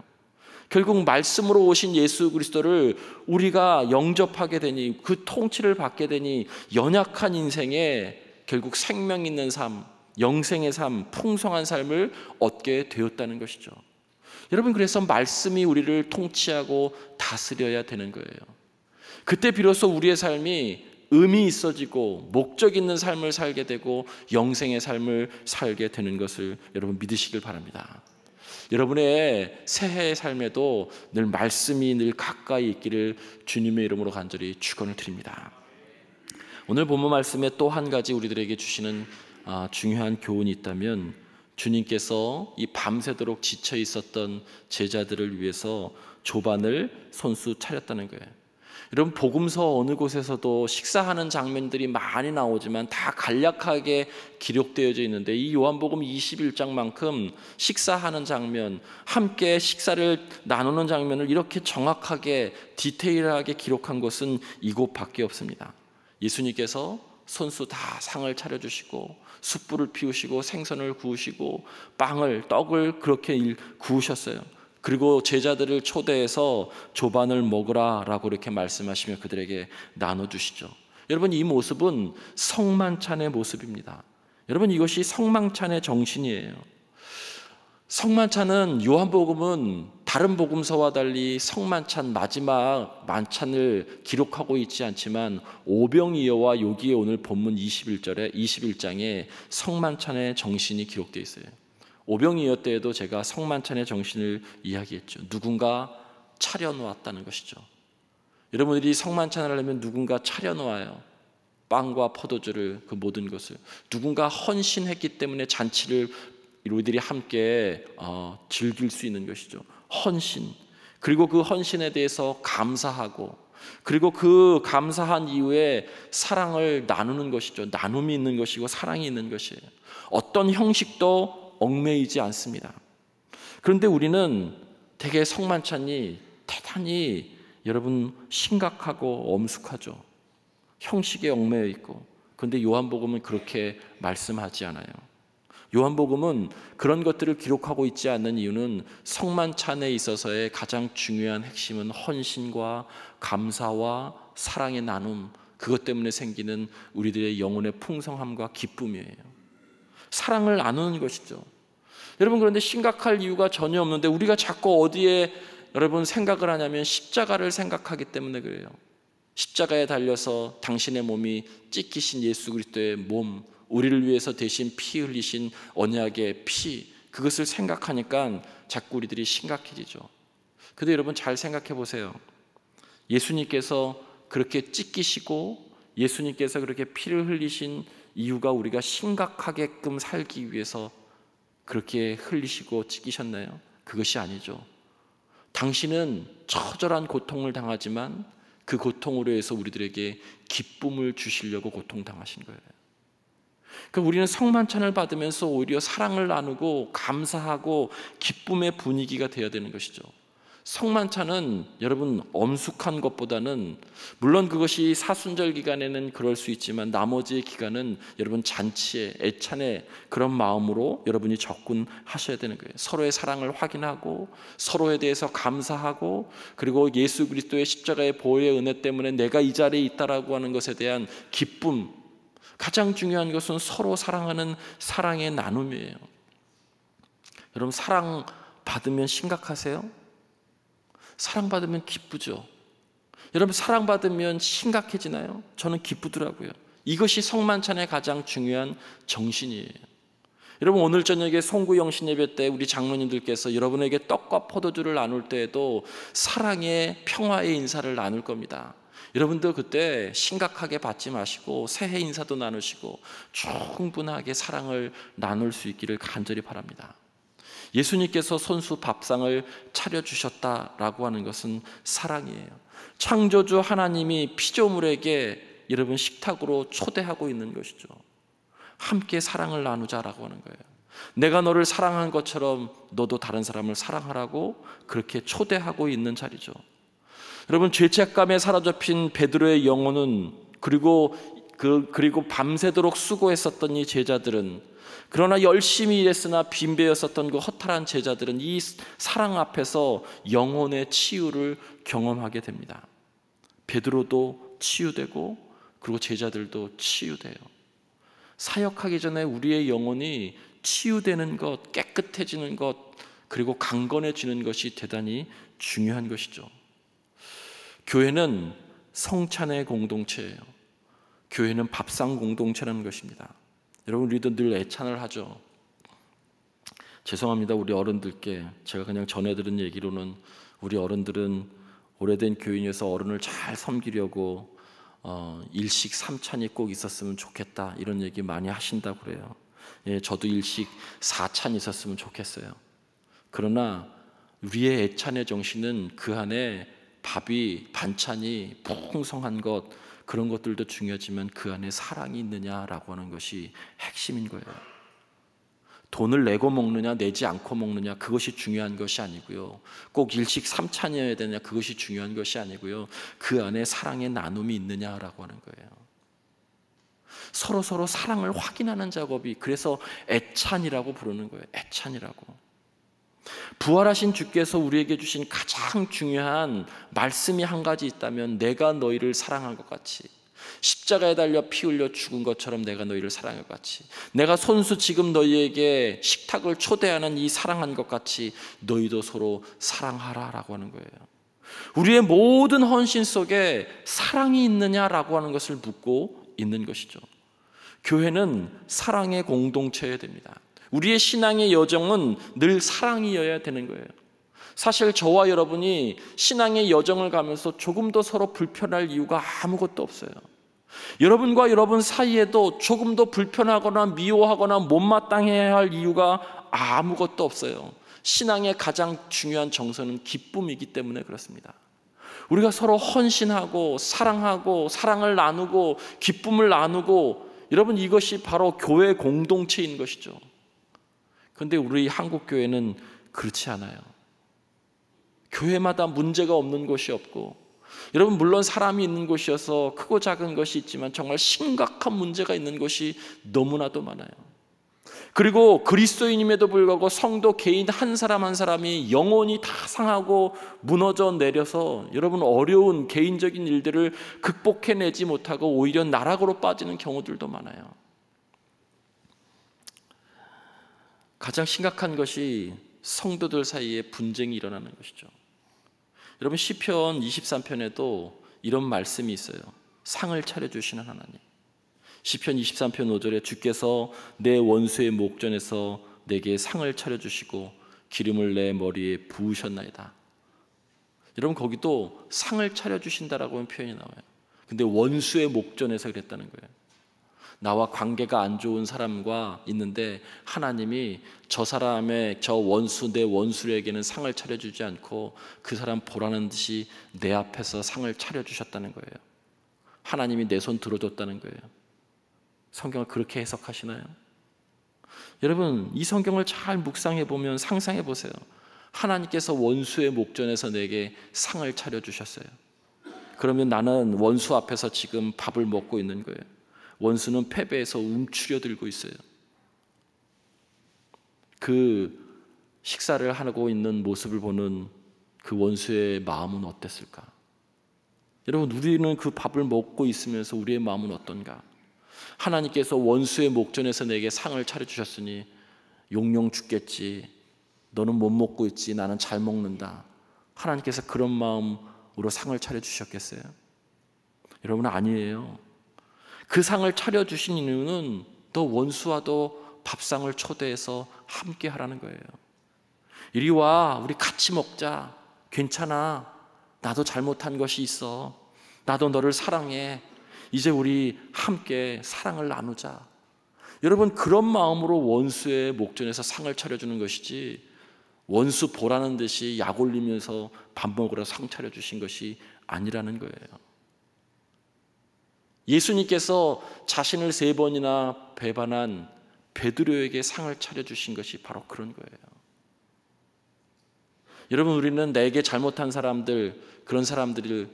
결국 말씀으로 오신 예수 그리스도를 우리가 영접하게 되니, 그 통치를 받게 되니 연약한 인생에 결국 생명 있는 삶, 영생의 삶, 풍성한 삶을 얻게 되었다는 것이죠. 여러분 그래서 말씀이 우리를 통치하고 다스려야 되는 거예요. 그때 비로소 우리의 삶이 의미 있어지고 목적 있는 삶을 살게 되고 영생의 삶을 살게 되는 것을 여러분 믿으시길 바랍니다. 여러분의 새해의 삶에도 늘 말씀이 늘 가까이 있기를 주님의 이름으로 간절히 축원을 드립니다. 오늘 본문 말씀에 또 한 가지 우리들에게 주시는 중요한 교훈이 있다면, 주님께서 이 밤새도록 지쳐 있었던 제자들을 위해서 조반을 손수 차렸다는 거예요. 여러분 복음서 어느 곳에서도 식사하는 장면들이 많이 나오지만 다 간략하게 기록되어져 있는데, 이 요한복음 21장만큼 식사하는 장면, 함께 식사를 나누는 장면을 이렇게 정확하게 디테일하게 기록한 것은 이곳밖에 없습니다. 예수님께서 손수 다 상을 차려주시고 숯불을 피우시고 생선을 구우시고 떡을 그렇게 구우셨어요. 그리고 제자들을 초대해서 조반을 먹으라 라고 이렇게 말씀하시며 그들에게 나눠주시죠. 여러분 이 모습은 성만찬의 모습입니다. 여러분 이것이 성만찬의 정신이에요. 성만찬은, 요한복음은 다른 복음서와 달리 성만찬 마지막 만찬을 기록하고 있지 않지만 오병이어와 여기에 오늘 본문 21장에 성만찬의 정신이 기록되어 있어요. 오병이어 때에도 제가 성만찬의 정신을 이야기했죠. 누군가 차려놓았다는 것이죠. 여러분들이 성만찬을 하려면 누군가 차려놓아요. 빵과 포도주를, 그 모든 것을. 누군가 헌신했기 때문에 잔치를 우리들이 함께 즐길 수 있는 것이죠. 헌신. 그리고 그 헌신에 대해서 감사하고, 그리고 그 감사한 이후에 사랑을 나누는 것이죠. 나눔이 있는 것이고 사랑이 있는 것이에요. 어떤 형식도 얽매이지 않습니다. 그런데 우리는 되게 성만찬이 대단히 여러분 심각하고 엄숙하죠. 형식에 얽매여 있고. 그런데 요한복음은 그렇게 말씀하지 않아요. 요한복음은 그런 것들을 기록하고 있지 않는 이유는 성만찬에 있어서의 가장 중요한 핵심은 헌신과 감사와 사랑의 나눔, 그것 때문에 생기는 우리들의 영혼의 풍성함과 기쁨이에요. 사랑을 나누는 것이죠. 여러분 그런데 심각할 이유가 전혀 없는데 우리가 자꾸 어디에 여러분 생각을 하냐면 십자가를 생각하기 때문에 그래요. 십자가에 달려서 당신의 몸이 찢기신 예수 그리스도의 몸, 우리를 위해서 대신 피 흘리신 언약의 피, 그것을 생각하니까 자꾸 우리들이 심각해지죠. 근데 여러분 잘 생각해 보세요. 예수님께서 그렇게 찢기시고 예수님께서 그렇게 피를 흘리신 이유가 우리가 심각하게끔 살기 위해서 그렇게 흘리시고 찢기셨나요? 그것이 아니죠. 당신은 처절한 고통을 당하지만 그 고통으로 해서 우리들에게 기쁨을 주시려고 고통당하신 거예요. 그러니까 우리는 성만찬을 받으면서 오히려 사랑을 나누고 감사하고 기쁨의 분위기가 되어야 되는 것이죠. 성만찬은 여러분 엄숙한 것보다는, 물론 그것이 사순절 기간에는 그럴 수 있지만 나머지 기간은 여러분 잔치에, 애찬의 그런 마음으로 여러분이 접근하셔야 되는 거예요. 서로의 사랑을 확인하고 서로에 대해서 감사하고, 그리고 예수 그리스도의 십자가의 보혈의 은혜 때문에 내가 이 자리에 있다라고 하는 것에 대한 기쁨, 가장 중요한 것은 서로 사랑하는 사랑의 나눔이에요. 여러분, 사랑 받으면 심각하세요? 사랑받으면 기쁘죠. 여러분, 사랑받으면 심각해지나요? 저는 기쁘더라고요. 이것이 성만찬의 가장 중요한 정신이에요. 여러분, 오늘 저녁에 송구 영신 예배 때 우리 장로님들께서 여러분에게 떡과 포도주를 나눌 때에도 사랑의, 평화의 인사를 나눌 겁니다. 여러분도 그때 심각하게 받지 마시고 새해 인사도 나누시고 충분하게 사랑을 나눌 수 있기를 간절히 바랍니다. 예수님께서 손수 밥상을 차려주셨다라고 하는 것은 사랑이에요. 창조주 하나님이 피조물에게 여러분 식탁으로 초대하고 있는 것이죠. 함께 사랑을 나누자라고 하는 거예요. 내가 너를 사랑한 것처럼 너도 다른 사람을 사랑하라고 그렇게 초대하고 있는 자리죠. 여러분, 죄책감에 사로잡힌 베드로의 영혼은, 그리고 밤새도록 수고했었던 이 제자들은, 그러나 열심히 일했으나 빈배였었던 그 허탈한 제자들은 이 사랑 앞에서 영혼의 치유를 경험하게 됩니다. 베드로도 치유되고, 그리고 제자들도 치유돼요. 사역하기 전에 우리의 영혼이 치유되는 것, 깨끗해지는 것, 그리고 강건해지는 것이 대단히 중요한 것이죠. 교회는 성찬의 공동체예요. 교회는 밥상 공동체라는 것입니다. 여러분, 우리도 늘 애찬을 하죠. 죄송합니다, 우리 어른들께. 제가 그냥 전해 들은 얘기로는 우리 어른들은 오래된 교인이어서 어른을 잘 섬기려고 일식 3찬이 꼭 있었으면 좋겠다, 이런 얘기 많이 하신다고 그래요. 예, 저도 일식 4찬 있었으면 좋겠어요. 그러나 우리의 애찬의 정신은 그 안에 밥이, 반찬이 풍성한 것, 그런 것들도 중요하지만 그 안에 사랑이 있느냐라고 하는 것이 핵심인 거예요. 돈을 내고 먹느냐 내지 않고 먹느냐, 그것이 중요한 것이 아니고요. 꼭 일식 3찬이어야 되느냐, 그것이 중요한 것이 아니고요. 그 안에 사랑의 나눔이 있느냐라고 하는 거예요. 서로 사랑을 확인하는 작업이, 그래서 애찬이라고 부르는 거예요. 애찬이라고. 부활하신 주께서 우리에게 주신 가장 중요한 말씀이 한 가지 있다면, 내가 너희를 사랑한 것 같이, 십자가에 달려 피 흘려 죽은 것처럼 내가 너희를 사랑한 것 같이, 내가 손수 지금 너희에게 식탁을 초대하는 이 사랑한 것 같이 너희도 서로 사랑하라라고 하는 거예요. 우리의 모든 헌신 속에 사랑이 있느냐라고 하는 것을 묻고 있는 것이죠. 교회는 사랑의 공동체여야 됩니다. 우리의 신앙의 여정은 늘 사랑이어야 되는 거예요. 사실 저와 여러분이 신앙의 여정을 가면서 조금도 서로 불편할 이유가 아무것도 없어요. 여러분과 여러분 사이에도 조금도 불편하거나 미워하거나 못마땅해야 할 이유가 아무것도 없어요. 신앙의 가장 중요한 정서는 기쁨이기 때문에 그렇습니다. 우리가 서로 헌신하고 사랑하고 사랑을 나누고 기쁨을 나누고, 여러분, 이것이 바로 교회 공동체인 것이죠. 그런데 우리 한국 교회는 그렇지 않아요. 교회마다 문제가 없는 곳이 없고, 여러분, 물론 사람이 있는 곳이어서 크고 작은 것이 있지만 정말 심각한 문제가 있는 곳이 너무나도 많아요. 그리고 그리스도인임에도 불구하고 성도 개인 한 사람 한 사람이 영혼이 다 상하고 무너져 내려서 여러분, 어려운 개인적인 일들을 극복해내지 못하고 오히려 나락으로 빠지는 경우들도 많아요. 가장 심각한 것이 성도들 사이에 분쟁이 일어나는 것이죠. 여러분, 시편 23편에도 이런 말씀이 있어요. 상을 차려주시는 하나님. 시편 23편 5절에 주께서 내 원수의 목전에서 내게 상을 차려주시고 기름을 내 머리에 부으셨나이다. 여러분, 거기도 상을 차려주신다라고 하는 표현이 나와요. 근데 원수의 목전에서 그랬다는 거예요. 나와 관계가 안 좋은 사람과 있는데 하나님이 저 사람의, 저 원수, 내 원수에게는 상을 차려주지 않고 그 사람 보라는 듯이 내 앞에서 상을 차려주셨다는 거예요. 하나님이 내 손 들어줬다는 거예요. 성경을 그렇게 해석하시나요? 여러분, 이 성경을 잘 묵상해 보면 상상해 보세요. 하나님께서 원수의 목전에서 내게 상을 차려주셨어요. 그러면 나는 원수 앞에서 지금 밥을 먹고 있는 거예요. 원수는 패배해서 움츠려들고 있어요. 그 식사를 하고 있는 모습을 보는 그 원수의 마음은 어땠을까? 여러분, 우리는 그 밥을 먹고 있으면서 우리의 마음은 어떤가? 하나님께서 원수의 목전에서 내게 상을 차려주셨으니 용용 죽겠지, 너는 못 먹고 있지, 나는 잘 먹는다. 하나님께서 그런 마음으로 상을 차려주셨겠어요? 여러분, 아니에요. 그 상을 차려주신 이유는 또 원수와도 밥상을 초대해서 함께 하라는 거예요. 이리 와, 우리 같이 먹자. 괜찮아, 나도 잘못한 것이 있어. 나도 너를 사랑해. 이제 우리 함께 사랑을 나누자. 여러분, 그런 마음으로 원수의 목전에서 상을 차려주는 것이지, 원수 보라는 듯이 약 올리면서 밥 먹으러 상 차려주신 것이 아니라는 거예요. 예수님께서 자신을 3번이나 배반한 베드로에게 상을 차려주신 것이 바로 그런 거예요. 여러분, 우리는 내게 잘못한 사람들, 그런 사람들을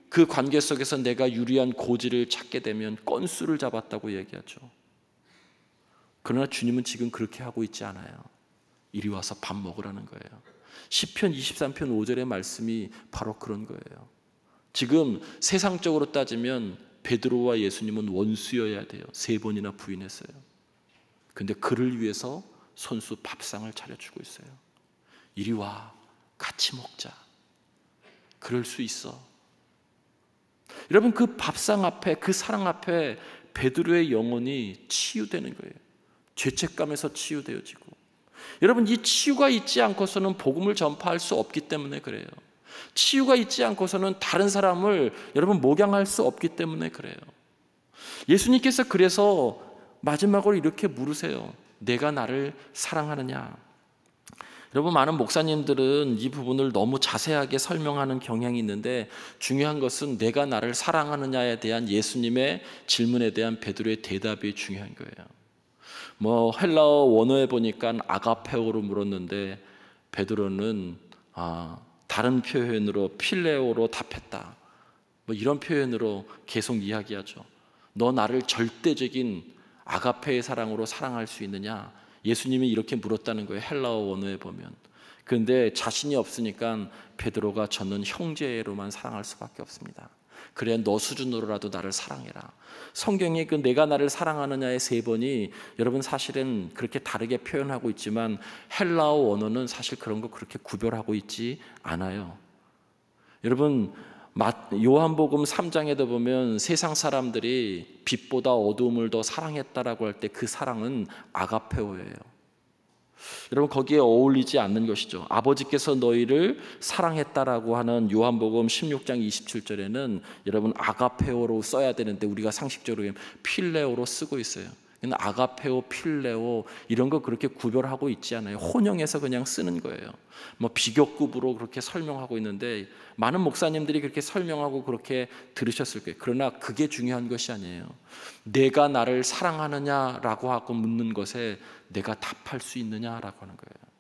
그 관계 속에서 내가 유리한 고지를 찾게 되면 건수를 잡았다고 얘기하죠. 그러나 주님은 지금 그렇게 하고 있지 않아요. 이리 와서 밥 먹으라는 거예요. 시편 23편 5절의 말씀이 바로 그런 거예요. 지금 세상적으로 따지면 베드로와 예수님은 원수여야 돼요. 3번이나 부인했어요. 근데 그를 위해서 손수 밥상을 차려주고 있어요. 이리 와, 같이 먹자. 그럴 수 있어. 여러분, 그 밥상 앞에, 그 사랑 앞에 베드로의 영혼이 치유되는 거예요. 죄책감에서 치유되어지고. 여러분, 이 치유가 있지 않고서는 복음을 전파할 수 없기 때문에 그래요. 치유가 있지 않고서는 다른 사람을 여러분 목양할 수 없기 때문에 그래요. 예수님께서 그래서 마지막으로 이렇게 물으세요. 내가 나를 사랑하느냐? 여러분, 많은 목사님들은 이 부분을 너무 자세하게 설명하는 경향이 있는데, 중요한 것은 내가 나를 사랑하느냐에 대한 예수님의 질문에 대한 베드로의 대답이 중요한 거예요. 헬라어 원어에 보니까 아가페오로 물었는데 베드로는 다른 표현으로 필레오로 답했다. 이런 표현으로 계속 이야기하죠. 너 나를 절대적인 아가페의 사랑으로 사랑할 수 있느냐? 예수님이 이렇게 물었다는 거예요. 헬라어 원어에 보면. 그런데 자신이 없으니까 베드로가 저는 형제로만 사랑할 수밖에 없습니다. 그래야 너 수준으로라도 나를 사랑해라. 성경에 그 내가 나를 사랑하느냐의 3번이 여러분 사실은 그렇게 다르게 표현하고 있지만 헬라어 원어는 사실 그런 거 그렇게 구별하고 있지 않아요. 여러분, 요한복음 3장에도 보면 세상 사람들이 빛보다 어두움을 더 사랑했다라고 할 때 그 사랑은 아가페오예요. 여러분, 거기에 어울리지 않는 것이죠. 아버지께서 너희를 사랑했다라고 하는 요한복음 16장 27절에는 여러분 아가페오로 써야 되는데 우리가 상식적으로 필레오로 쓰고 있어요. 아가페오, 필레오 이런 거 그렇게 구별하고 있지 않아요. 혼용해서 그냥 쓰는 거예요. 비교급으로 그렇게 설명하고 있는데 많은 목사님들이 그렇게 설명하고 그렇게 들으셨을 거예요. 그러나 그게 중요한 것이 아니에요. 내가 나를 사랑하느냐라고 하고 묻는 것에 내가 답할 수 있느냐라고 하는 거예요.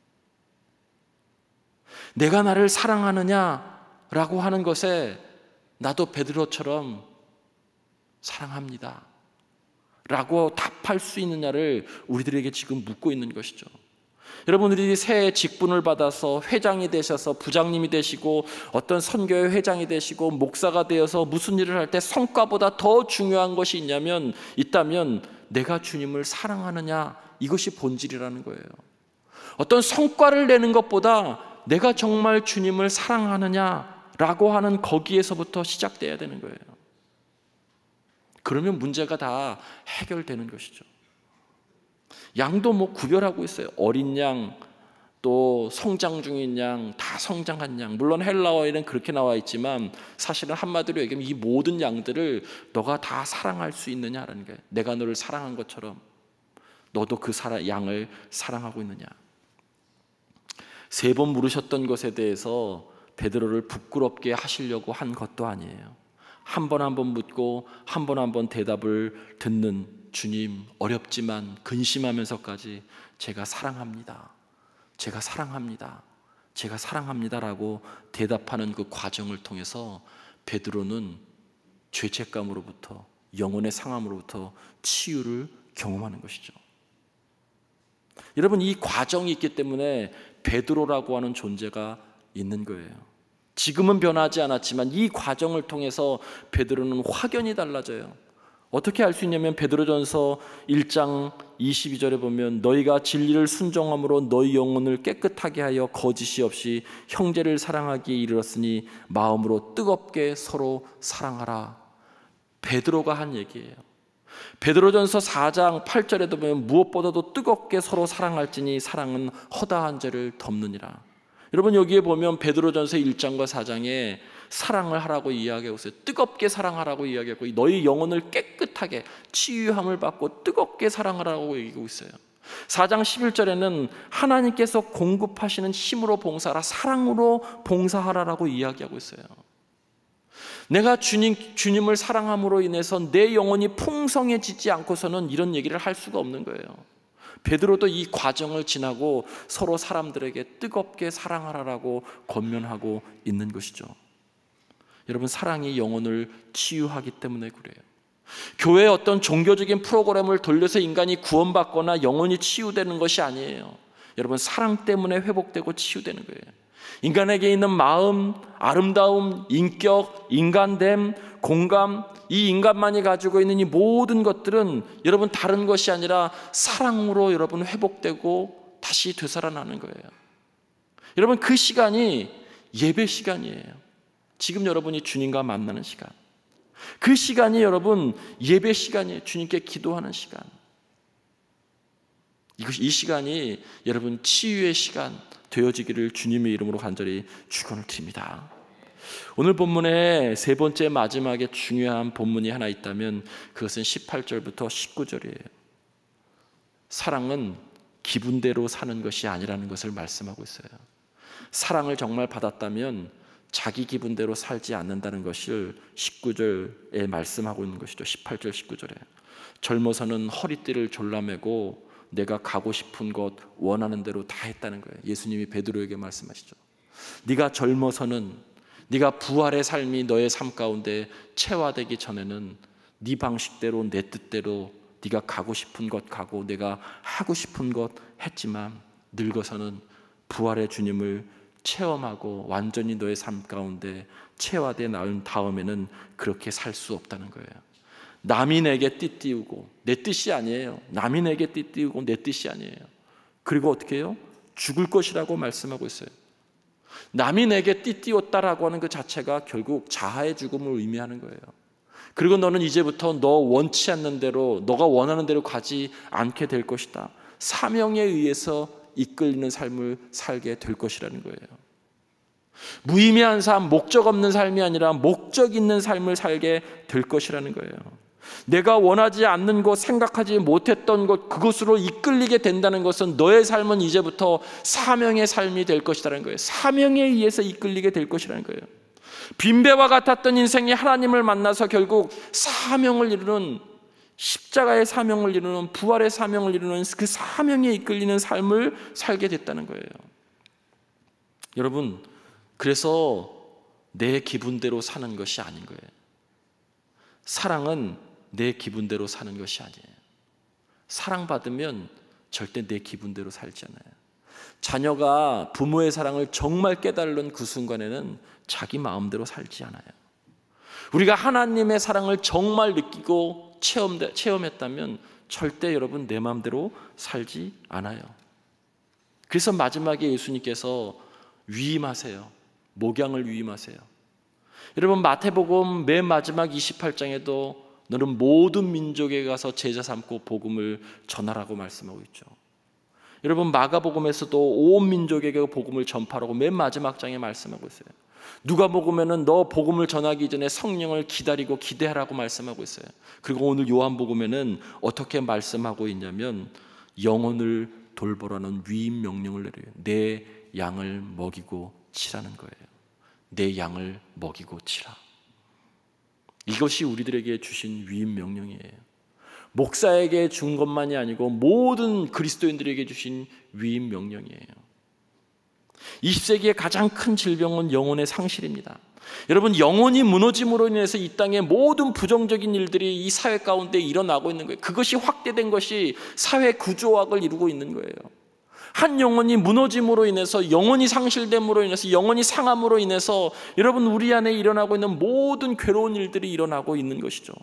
내가 나를 사랑하느냐라고 하는 것에 나도 베드로처럼 사랑합니다 라고 답할 수 있느냐를 우리들에게 지금 묻고 있는 것이죠. 여러분들이 새 직분을 받아서 회장이 되셔서 부장님이 되시고 어떤 선교회 회장이 되시고 목사가 되어서 무슨 일을 할 때 성과보다 더 중요한 것이 있다면 내가 주님을 사랑하느냐, 이것이 본질이라는 거예요. 어떤 성과를 내는 것보다 내가 정말 주님을 사랑하느냐라고 하는 거기에서부터 시작돼야 되는 거예요. 그러면 문제가 다 해결되는 것이죠. 양도 구별하고 있어요. 어린 양, 또 성장 중인 양, 다 성장한 양. 물론 헬라어에는 그렇게 나와 있지만 사실은 한마디로 얘기하면 이 모든 양들을 너가 다 사랑할 수 있느냐라는 거예요. 내가 너를 사랑한 것처럼 너도 그 양을 사랑하고 있느냐. 3번 물으셨던 것에 대해서 베드로를 부끄럽게 하시려고 한 것도 아니에요. 한 번 한 번 묻고 한 번 한 번 대답을 듣는 주님, 어렵지만 근심하면서까지 제가 사랑합니다. 제가 사랑합니다. 제가 사랑합니다라고 대답하는 그 과정을 통해서 베드로는 죄책감으로부터, 영혼의 상함으로부터 치유를 경험하는 것이죠. 여러분, 이 과정이 있기 때문에 베드로라고 하는 존재가 있는 거예요. 지금은 변하지 않았지만 이 과정을 통해서 베드로는 확연히 달라져요. 어떻게 알 수 있냐면 베드로전서 1장 22절에 보면 너희가 진리를 순종함으로 너희 영혼을 깨끗하게 하여 거짓이 없이 형제를 사랑하기에 이르렀으니 마음으로 뜨겁게 서로 사랑하라. 베드로가 한 얘기예요. 베드로전서 4장 8절에도 보면 무엇보다도 뜨겁게 서로 사랑할지니 사랑은 허다한 죄를 덮느니라. 여러분, 여기에 보면 베드로전서 1장과 4장에 사랑을 하라고 이야기하고 있어요. 뜨겁게 사랑하라고 이야기하고 너희 영혼을 깨끗하게 치유함을 받고 뜨겁게 사랑하라고 얘기하고 있어요. 4장 11절에는 하나님께서 공급하시는 힘으로 봉사하라, 사랑으로 봉사하라라고 이야기하고 있어요. 내가 주님을 사랑함으로 인해서 내 영혼이 풍성해지지 않고서는 이런 얘기를 할 수가 없는 거예요. 베드로도 이 과정을 지나고 서로 사람들에게 뜨겁게 사랑하라라고 권면하고 있는 것이죠. 여러분, 사랑이 영혼을 치유하기 때문에 그래요. 교회의 어떤 종교적인 프로그램을 돌려서 인간이 구원받거나 영혼이 치유되는 것이 아니에요. 여러분, 사랑 때문에 회복되고 치유되는 거예요. 인간에게 있는 마음, 아름다움, 인격, 인간됨, 공감, 이 인간만이 가지고 있는 이 모든 것들은 여러분 다른 것이 아니라 사랑으로 여러분 회복되고 다시 되살아나는 거예요. 여러분, 그 시간이 예배 시간이에요. 지금 여러분이 주님과 만나는 시간, 그 시간이 여러분 예배 시간이에요. 주님께 기도하는 시간. 이 시간이 여러분 치유의 시간 되어지기를 주님의 이름으로 간절히 축원을 드립니다. 오늘 본문의 세 번째 마지막에 중요한 본문이 하나 있다면 그것은 18절부터 19절이에요. 사랑은 기분대로 사는 것이 아니라는 것을 말씀하고 있어요. 사랑을 정말 받았다면 자기 기분대로 살지 않는다는 것을 19절에 말씀하고 있는 것이죠. 18절 19절에 젊어서는 허리띠를 졸라매고 내가 가고 싶은 곳 원하는 대로 다 했다는 거예요. 예수님이 베드로에게 말씀하시죠. 네가 젊어서는, 네가 부활의 삶이 너의 삶 가운데 체화되기 전에는 네 방식대로 내 뜻대로 네가 가고 싶은 곳 가고 내가 하고 싶은 것 했지만 늙어서는 부활의 주님을 체험하고 완전히 너의 삶 가운데 체화되어 나온 다음에는 그렇게 살 수 없다는 거예요. 남이 내게 띠띠우고 내 뜻이 아니에요. 남이 내게 띠띠우고 내 뜻이 아니에요. 그리고 어떻게 해요? 죽을 것이라고 말씀하고 있어요. 남이 내게 띠띠웠다라고 하는 그 자체가 결국 자아의 죽음을 의미하는 거예요. 그리고 너는 이제부터 너 원치 않는 대로, 너가 원하는 대로 가지 않게 될 것이다. 사명에 의해서 이끌리는 삶을 살게 될 것이라는 거예요. 무의미한 삶, 목적 없는 삶이 아니라 목적 있는 삶을 살게 될 것이라는 거예요. 내가 원하지 않는 곳, 생각하지 못했던 곳, 그곳으로 이끌리게 된다는 것은 너의 삶은 이제부터 사명의 삶이 될 것이라는 거예요. 사명에 의해서 이끌리게 될 것이라는 거예요. 빈배와 같았던 인생이 하나님을 만나서 결국 사명을 이루는, 십자가의 사명을 이루는, 부활의 사명을 이루는 그 사명에 이끌리는 삶을 살게 됐다는 거예요. 여러분, 그래서 내 기분대로 사는 것이 아닌 거예요. 사랑은 내 기분대로 사는 것이 아니에요. 사랑받으면 절대 내 기분대로 살지 않아요. 자녀가 부모의 사랑을 정말 깨달은 그 순간에는 자기 마음대로 살지 않아요. 우리가 하나님의 사랑을 정말 느끼고 체험했다면 절대 여러분 내 마음대로 살지 않아요. 그래서 마지막에 예수님께서 위임하세요. 목양을 위임하세요. 여러분, 마태복음 맨 마지막 28장에도 너는 모든 민족에 가서 제자 삼고 복음을 전하라고 말씀하고 있죠. 여러분, 마가복음에서도 온 민족에게 복음을 전파하라고 맨 마지막 장에 말씀하고 있어요. 누가복음에는 너 복음을 전하기 전에 성령을 기다리고 기대하라고 말씀하고 있어요. 그리고 오늘 요한복음에는 어떻게 말씀하고 있냐면 영혼을 돌보라는 위임 명령을 내려요. 내 양을 먹이고 치라는 거예요. 내 양을 먹이고 치라. 이것이 우리들에게 주신 위임 명령이에요. 목사에게 준 것만이 아니고 모든 그리스도인들에게 주신 위임 명령이에요. 20세기의 가장 큰 질병은 영혼의 상실입니다. 여러분, 영혼이 무너짐으로 인해서 이 땅의 모든 부정적인 일들이 이 사회 가운데 일어나고 있는 거예요. 그것이 확대된 것이 사회 구조학을 이루고 있는 거예요. 한 영혼이 무너짐으로 인해서, 영혼이 상실됨으로 인해서, 영혼이 상함으로 인해서 여러분, 우리 안에 일어나고 있는 모든 괴로운 일들이 일어나고 있는 것이죠.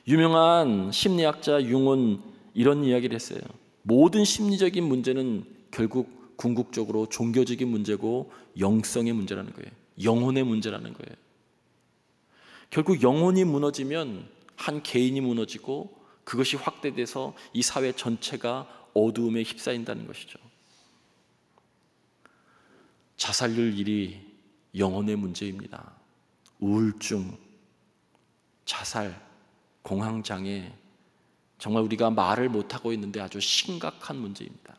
유명한 심리학자 융은 이런 이야기를 했어요. 모든 심리적인 문제는 결국 궁극적으로 종교적인 문제고 영성의 문제라는 거예요. 영혼의 문제라는 거예요. 결국 영혼이 무너지면 한 개인이 무너지고 그것이 확대돼서 이 사회 전체가 어두움에 휩싸인다는 것이죠. 자살률 1위 영혼의 문제입니다. 우울증, 자살, 공황장애, 정말 우리가 말을 못하고 있는데 아주 심각한 문제입니다.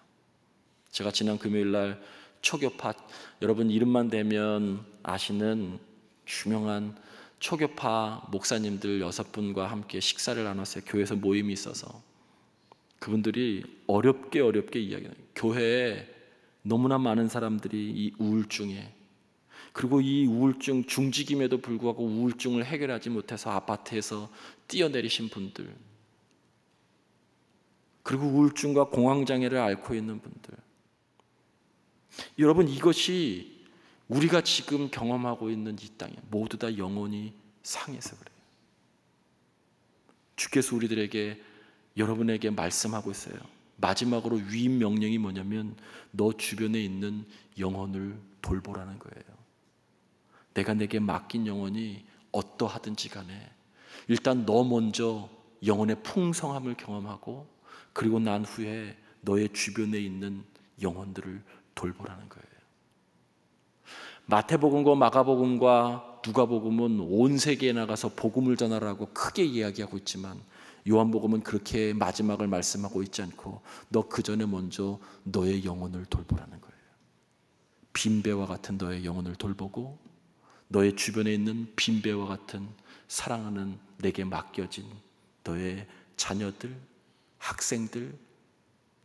제가 지난 금요일 날 초교파, 여러분 이름만 대면 아시는 유명한 초교파 목사님들 6분과 함께 식사를 나눴어요. 교회에서 모임이 있어서 그분들이 어렵게 이야기해요. 교회에 너무나 많은 사람들이 이 우울증에, 그리고 이 우울증 중직임에도 불구하고 우울증을 해결하지 못해서 아파트에서 뛰어내리신 분들, 그리고 우울증과 공황장애를 앓고 있는 분들, 여러분 이것이 우리가 지금 경험하고 있는 이 땅에 모두 다 영혼이 상해서 그래요. 주께서 우리들에게, 여러분에게 말씀하고 있어요. 마지막으로 위임 명령이 뭐냐면 너 주변에 있는 영혼을 돌보라는 거예요. 내가 내게 맡긴 영혼이 어떠하든지 간에 일단 너 먼저 영혼의 풍성함을 경험하고, 그리고 난 후에 너의 주변에 있는 영혼들을 돌보라는 거예요. 마태복음과 마가복음과 누가복음은 온 세계에 나가서 복음을 전하라고 크게 이야기하고 있지만, 요한복음은 그렇게 마지막을 말씀하고 있지 않고 너 그 전에 먼저 너의 영혼을 돌보라는 거예요. 빈배와 같은 너의 영혼을 돌보고, 너의 주변에 있는 빈배와 같은 사랑하는 내게 맡겨진 너의 자녀들, 학생들,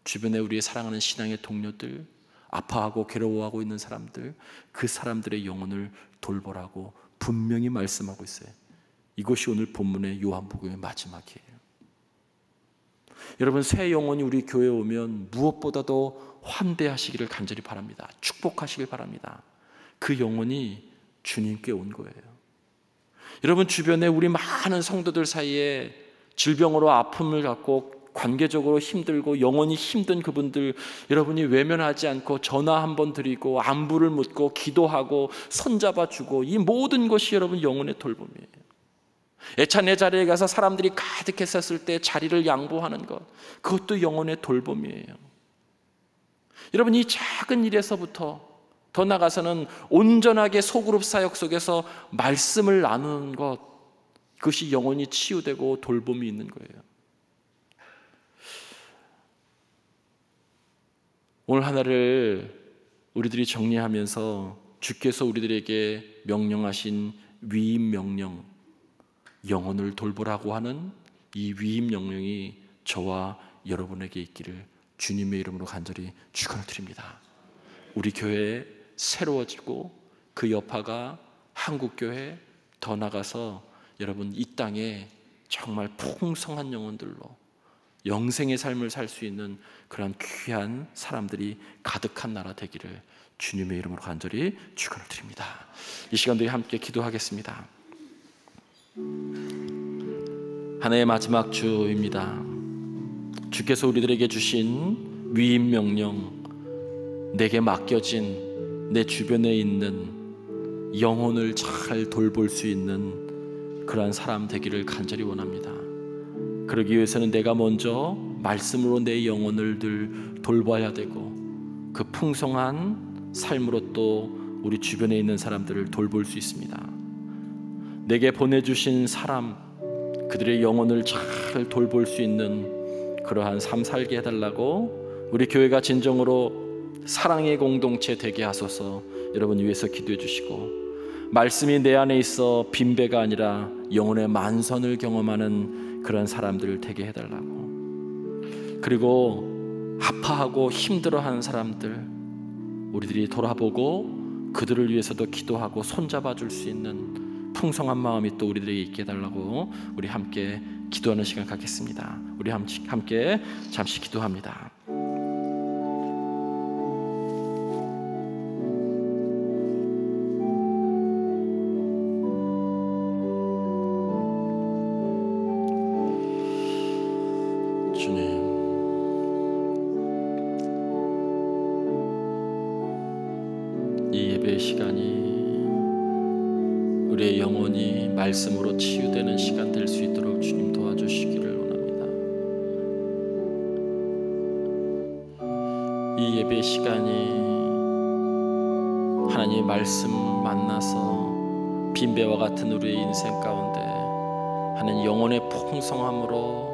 주변에 우리의 사랑하는 신앙의 동료들, 아파하고 괴로워하고 있는 사람들, 그 사람들의 영혼을 돌보라고 분명히 말씀하고 있어요. 이것이 오늘 본문의 요한복음의 마지막이에요. 여러분, 새 영혼이 우리 교회에 오면 무엇보다도 환대하시기를 간절히 바랍니다. 축복하시길 바랍니다. 그 영혼이 주님께 온 거예요. 여러분, 주변에 우리 많은 성도들 사이에 질병으로 아픔을 갖고 관계적으로 힘들고 영혼이 힘든 그분들, 여러분이 외면하지 않고 전화 한번 드리고 안부를 묻고 기도하고 손잡아주고, 이 모든 것이 여러분 영혼의 돌봄이에요. 애찬의 자리에 가서 사람들이 가득했었을 때 자리를 양보하는 것, 그것도 영혼의 돌봄이에요. 여러분, 이 작은 일에서부터 더 나아가서는 온전하게 소그룹 사역 속에서 말씀을 나누는 것, 그것이 영혼이 치유되고 돌봄이 있는 거예요. 오늘 하나를 우리들이 정리하면서 주께서 우리들에게 명령하신 위임 명령, 영혼을 돌보라고 하는 이 위임 명령이 저와 여러분에게 있기를 주님의 이름으로 간절히 축원을 드립니다. 우리 교회 새로워지고 그 여파가 한국교회, 더 나가서 여러분 이 땅에 정말 풍성한 영혼들로 영생의 삶을 살 수 있는 그런 귀한 사람들이 가득한 나라 되기를 주님의 이름으로 간절히 축원을 드립니다. 이 시간도 함께 기도하겠습니다. 한 해의 마지막 주입니다. 주께서 우리들에게 주신 위임 명령, 내게 맡겨진 내 주변에 있는 영혼을 잘 돌볼 수 있는 그러한 사람 되기를 간절히 원합니다. 그러기 위해서는 내가 먼저 말씀으로 내 영혼을 늘 돌봐야 되고, 그 풍성한 삶으로 또 우리 주변에 있는 사람들을 돌볼 수 있습니다. 내게 보내주신 사람, 그들의 영혼을 잘 돌볼 수 있는 그러한 삶 살게 해달라고 우리 교회가 진정으로 사랑의 공동체 되게 하소서. 여러분 위해서 기도해 주시고, 말씀이 내 안에 있어 빈배가 아니라 영혼의 만선을 경험하는 그런 사람들을 되게 해달라고, 그리고 아파하고 힘들어하는 사람들, 우리들이 돌아보고 그들을 위해서도 기도하고 손잡아 줄 수 있는 풍성한 마음이 또 우리들에게 있게 해달라고 우리 함께 기도하는 시간 갖겠습니다. 우리 함께 잠시 기도합니다. 주님, 이 예배 시간이 우리의 영혼이 말씀으로 치유되는 시간 될 수 있도록 주님 도와주시기를 원합니다. 이 예배 시간이 하나님의 말씀 만나서 빈배와 같은 우리의 인생 가운데 하나님 영혼의 풍성함으로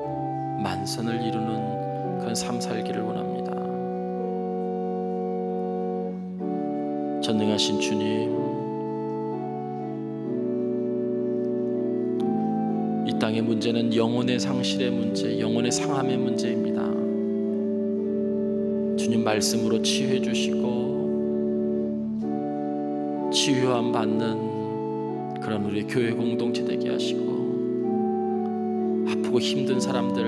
만선을 이루는 그런 삶 살기를 원합니다. 전능하신 주님, 이 땅의 문제는 영혼의 상실의 문제, 영혼의 상함의 문제입니다. 주님 말씀으로 치유해 주시고 치유함 받는 그런 우리 교회 공동체 되게 하시고 아프고 힘든 사람들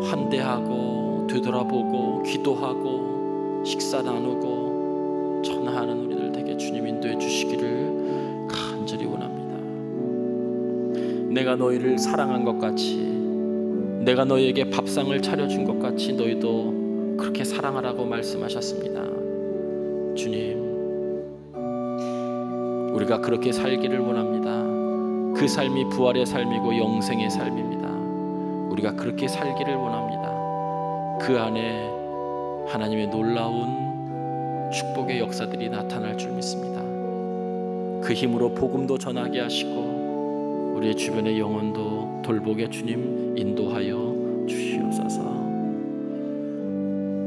환대하고 되돌아보고 기도하고 식사 나누고 전화하는 우리들 되게 주님 인도해 주시기를 간절히 원합니다. 내가 너희를 사랑한 것 같이, 내가 너희에게 밥상을 차려준 것 같이 너희도 그렇게 사랑하라고 말씀하셨습니다. 주님, 우리가 그렇게 살기를 원합니다. 그 삶이 부활의 삶이고 영생의 삶입니다. 우리가 그렇게 살기를 원합니다. 그 안에 하나님의 놀라운 축복의 역사들이 나타날 줄 믿습니다. 그 힘으로 복음도 전하게 하시고 우리의 주변의 영혼도 돌보게 주님 인도하여 주시옵소서.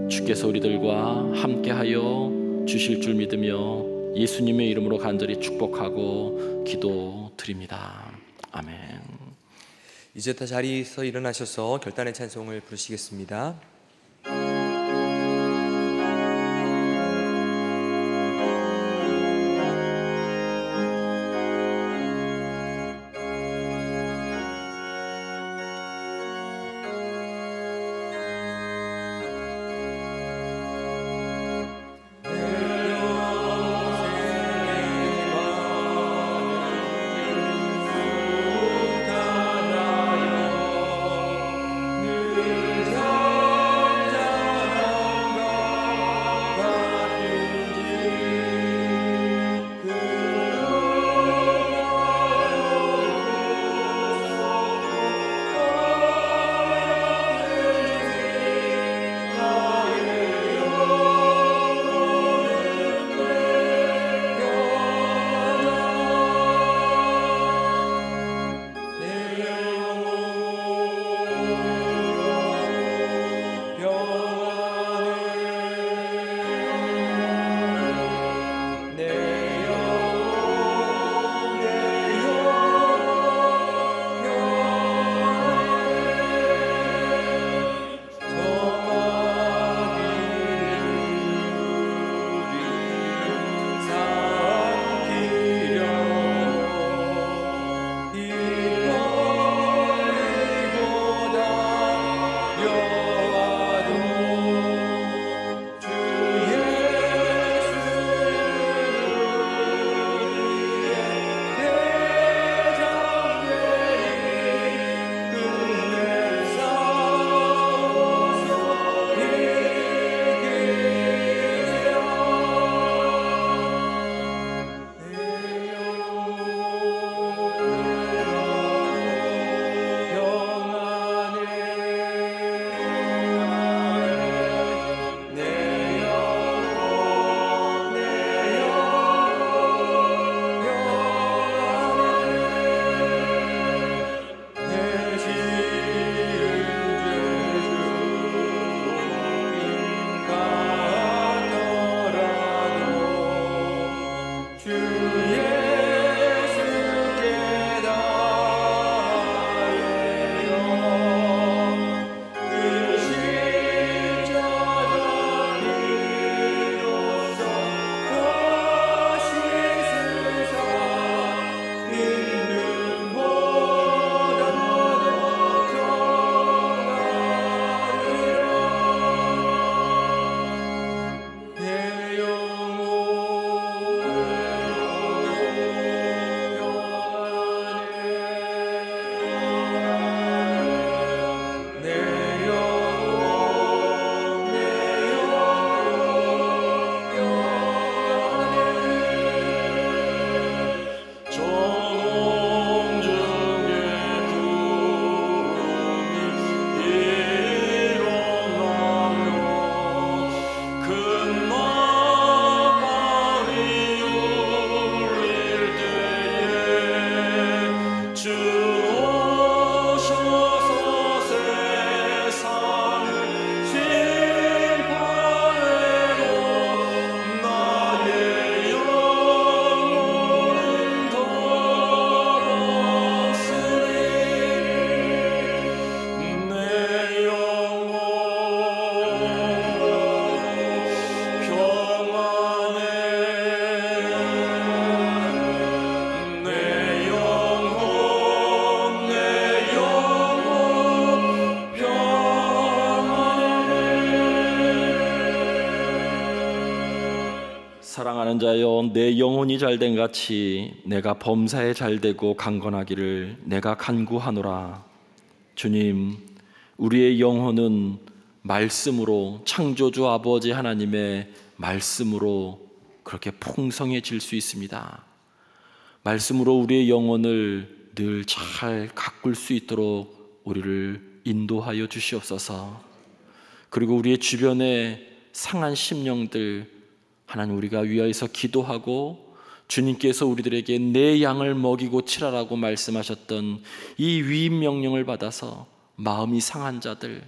주께서 우리들과 함께하여 주실 줄 믿으며 예수님의 이름으로 간절히 축복하고 기도드립니다. 아멘. 이제 다 자리에서 일어나셔서 결단의 찬송을 부르시겠습니다. 늘 사랑하는 자여, 내 영혼이 잘된 같이 내가 범사에 잘되고 강건하기를 내가 간구하노라. 주님, 우리의 영혼은 말씀으로, 창조주 아버지 하나님의 말씀으로 그렇게 풍성해질 수 있습니다. 말씀으로 우리의 영혼을 늘 잘 가꿀 수 있도록 우리를 인도하여 주시옵소서. 그리고 우리의 주변에 상한 심령들 하나님, 우리가 위하여서 기도하고 주님께서 우리들에게 내 양을 먹이고 치라라고 말씀하셨던 이 위임 명령을 받아서 마음이 상한 자들,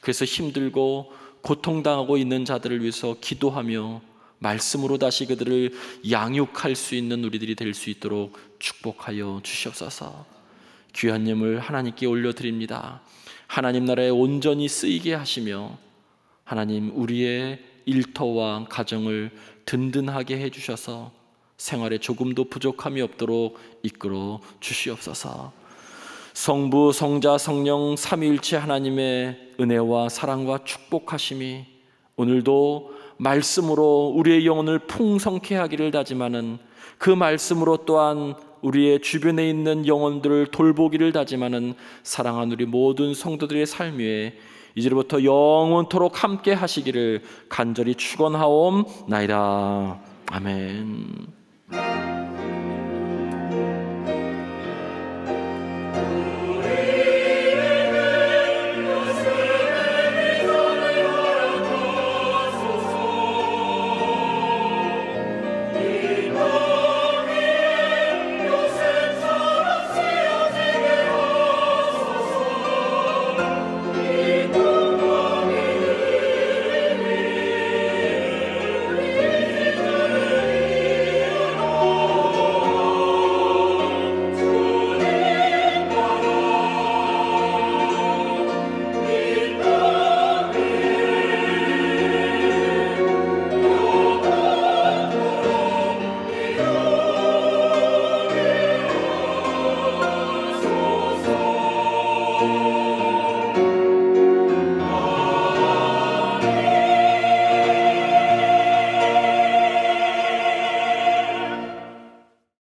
그래서 힘들고 고통당하고 있는 자들을 위해서 기도하며 말씀으로 다시 그들을 양육할 수 있는 우리들이 될 수 있도록 축복하여 주시옵소서. 귀한 예물 하나님께 올려드립니다. 하나님 나라에 온전히 쓰이게 하시며 하나님, 우리의 일터와 가정을 든든하게 해주셔서 생활에 조금도 부족함이 없도록 이끌어 주시옵소서. 성부, 성자, 성령 삼위일체 하나님의 은혜와 사랑과 축복하심이 오늘도 말씀으로 우리의 영혼을 풍성케 하기를 다짐하는, 그 말씀으로 또한 우리의 주변에 있는 영혼들을 돌보기를 다짐하는 사랑하는 우리 모든 성도들의 삶 위에 이제부터 영원토록 함께 하시기를 간절히 축원하옵나이다. 아멘.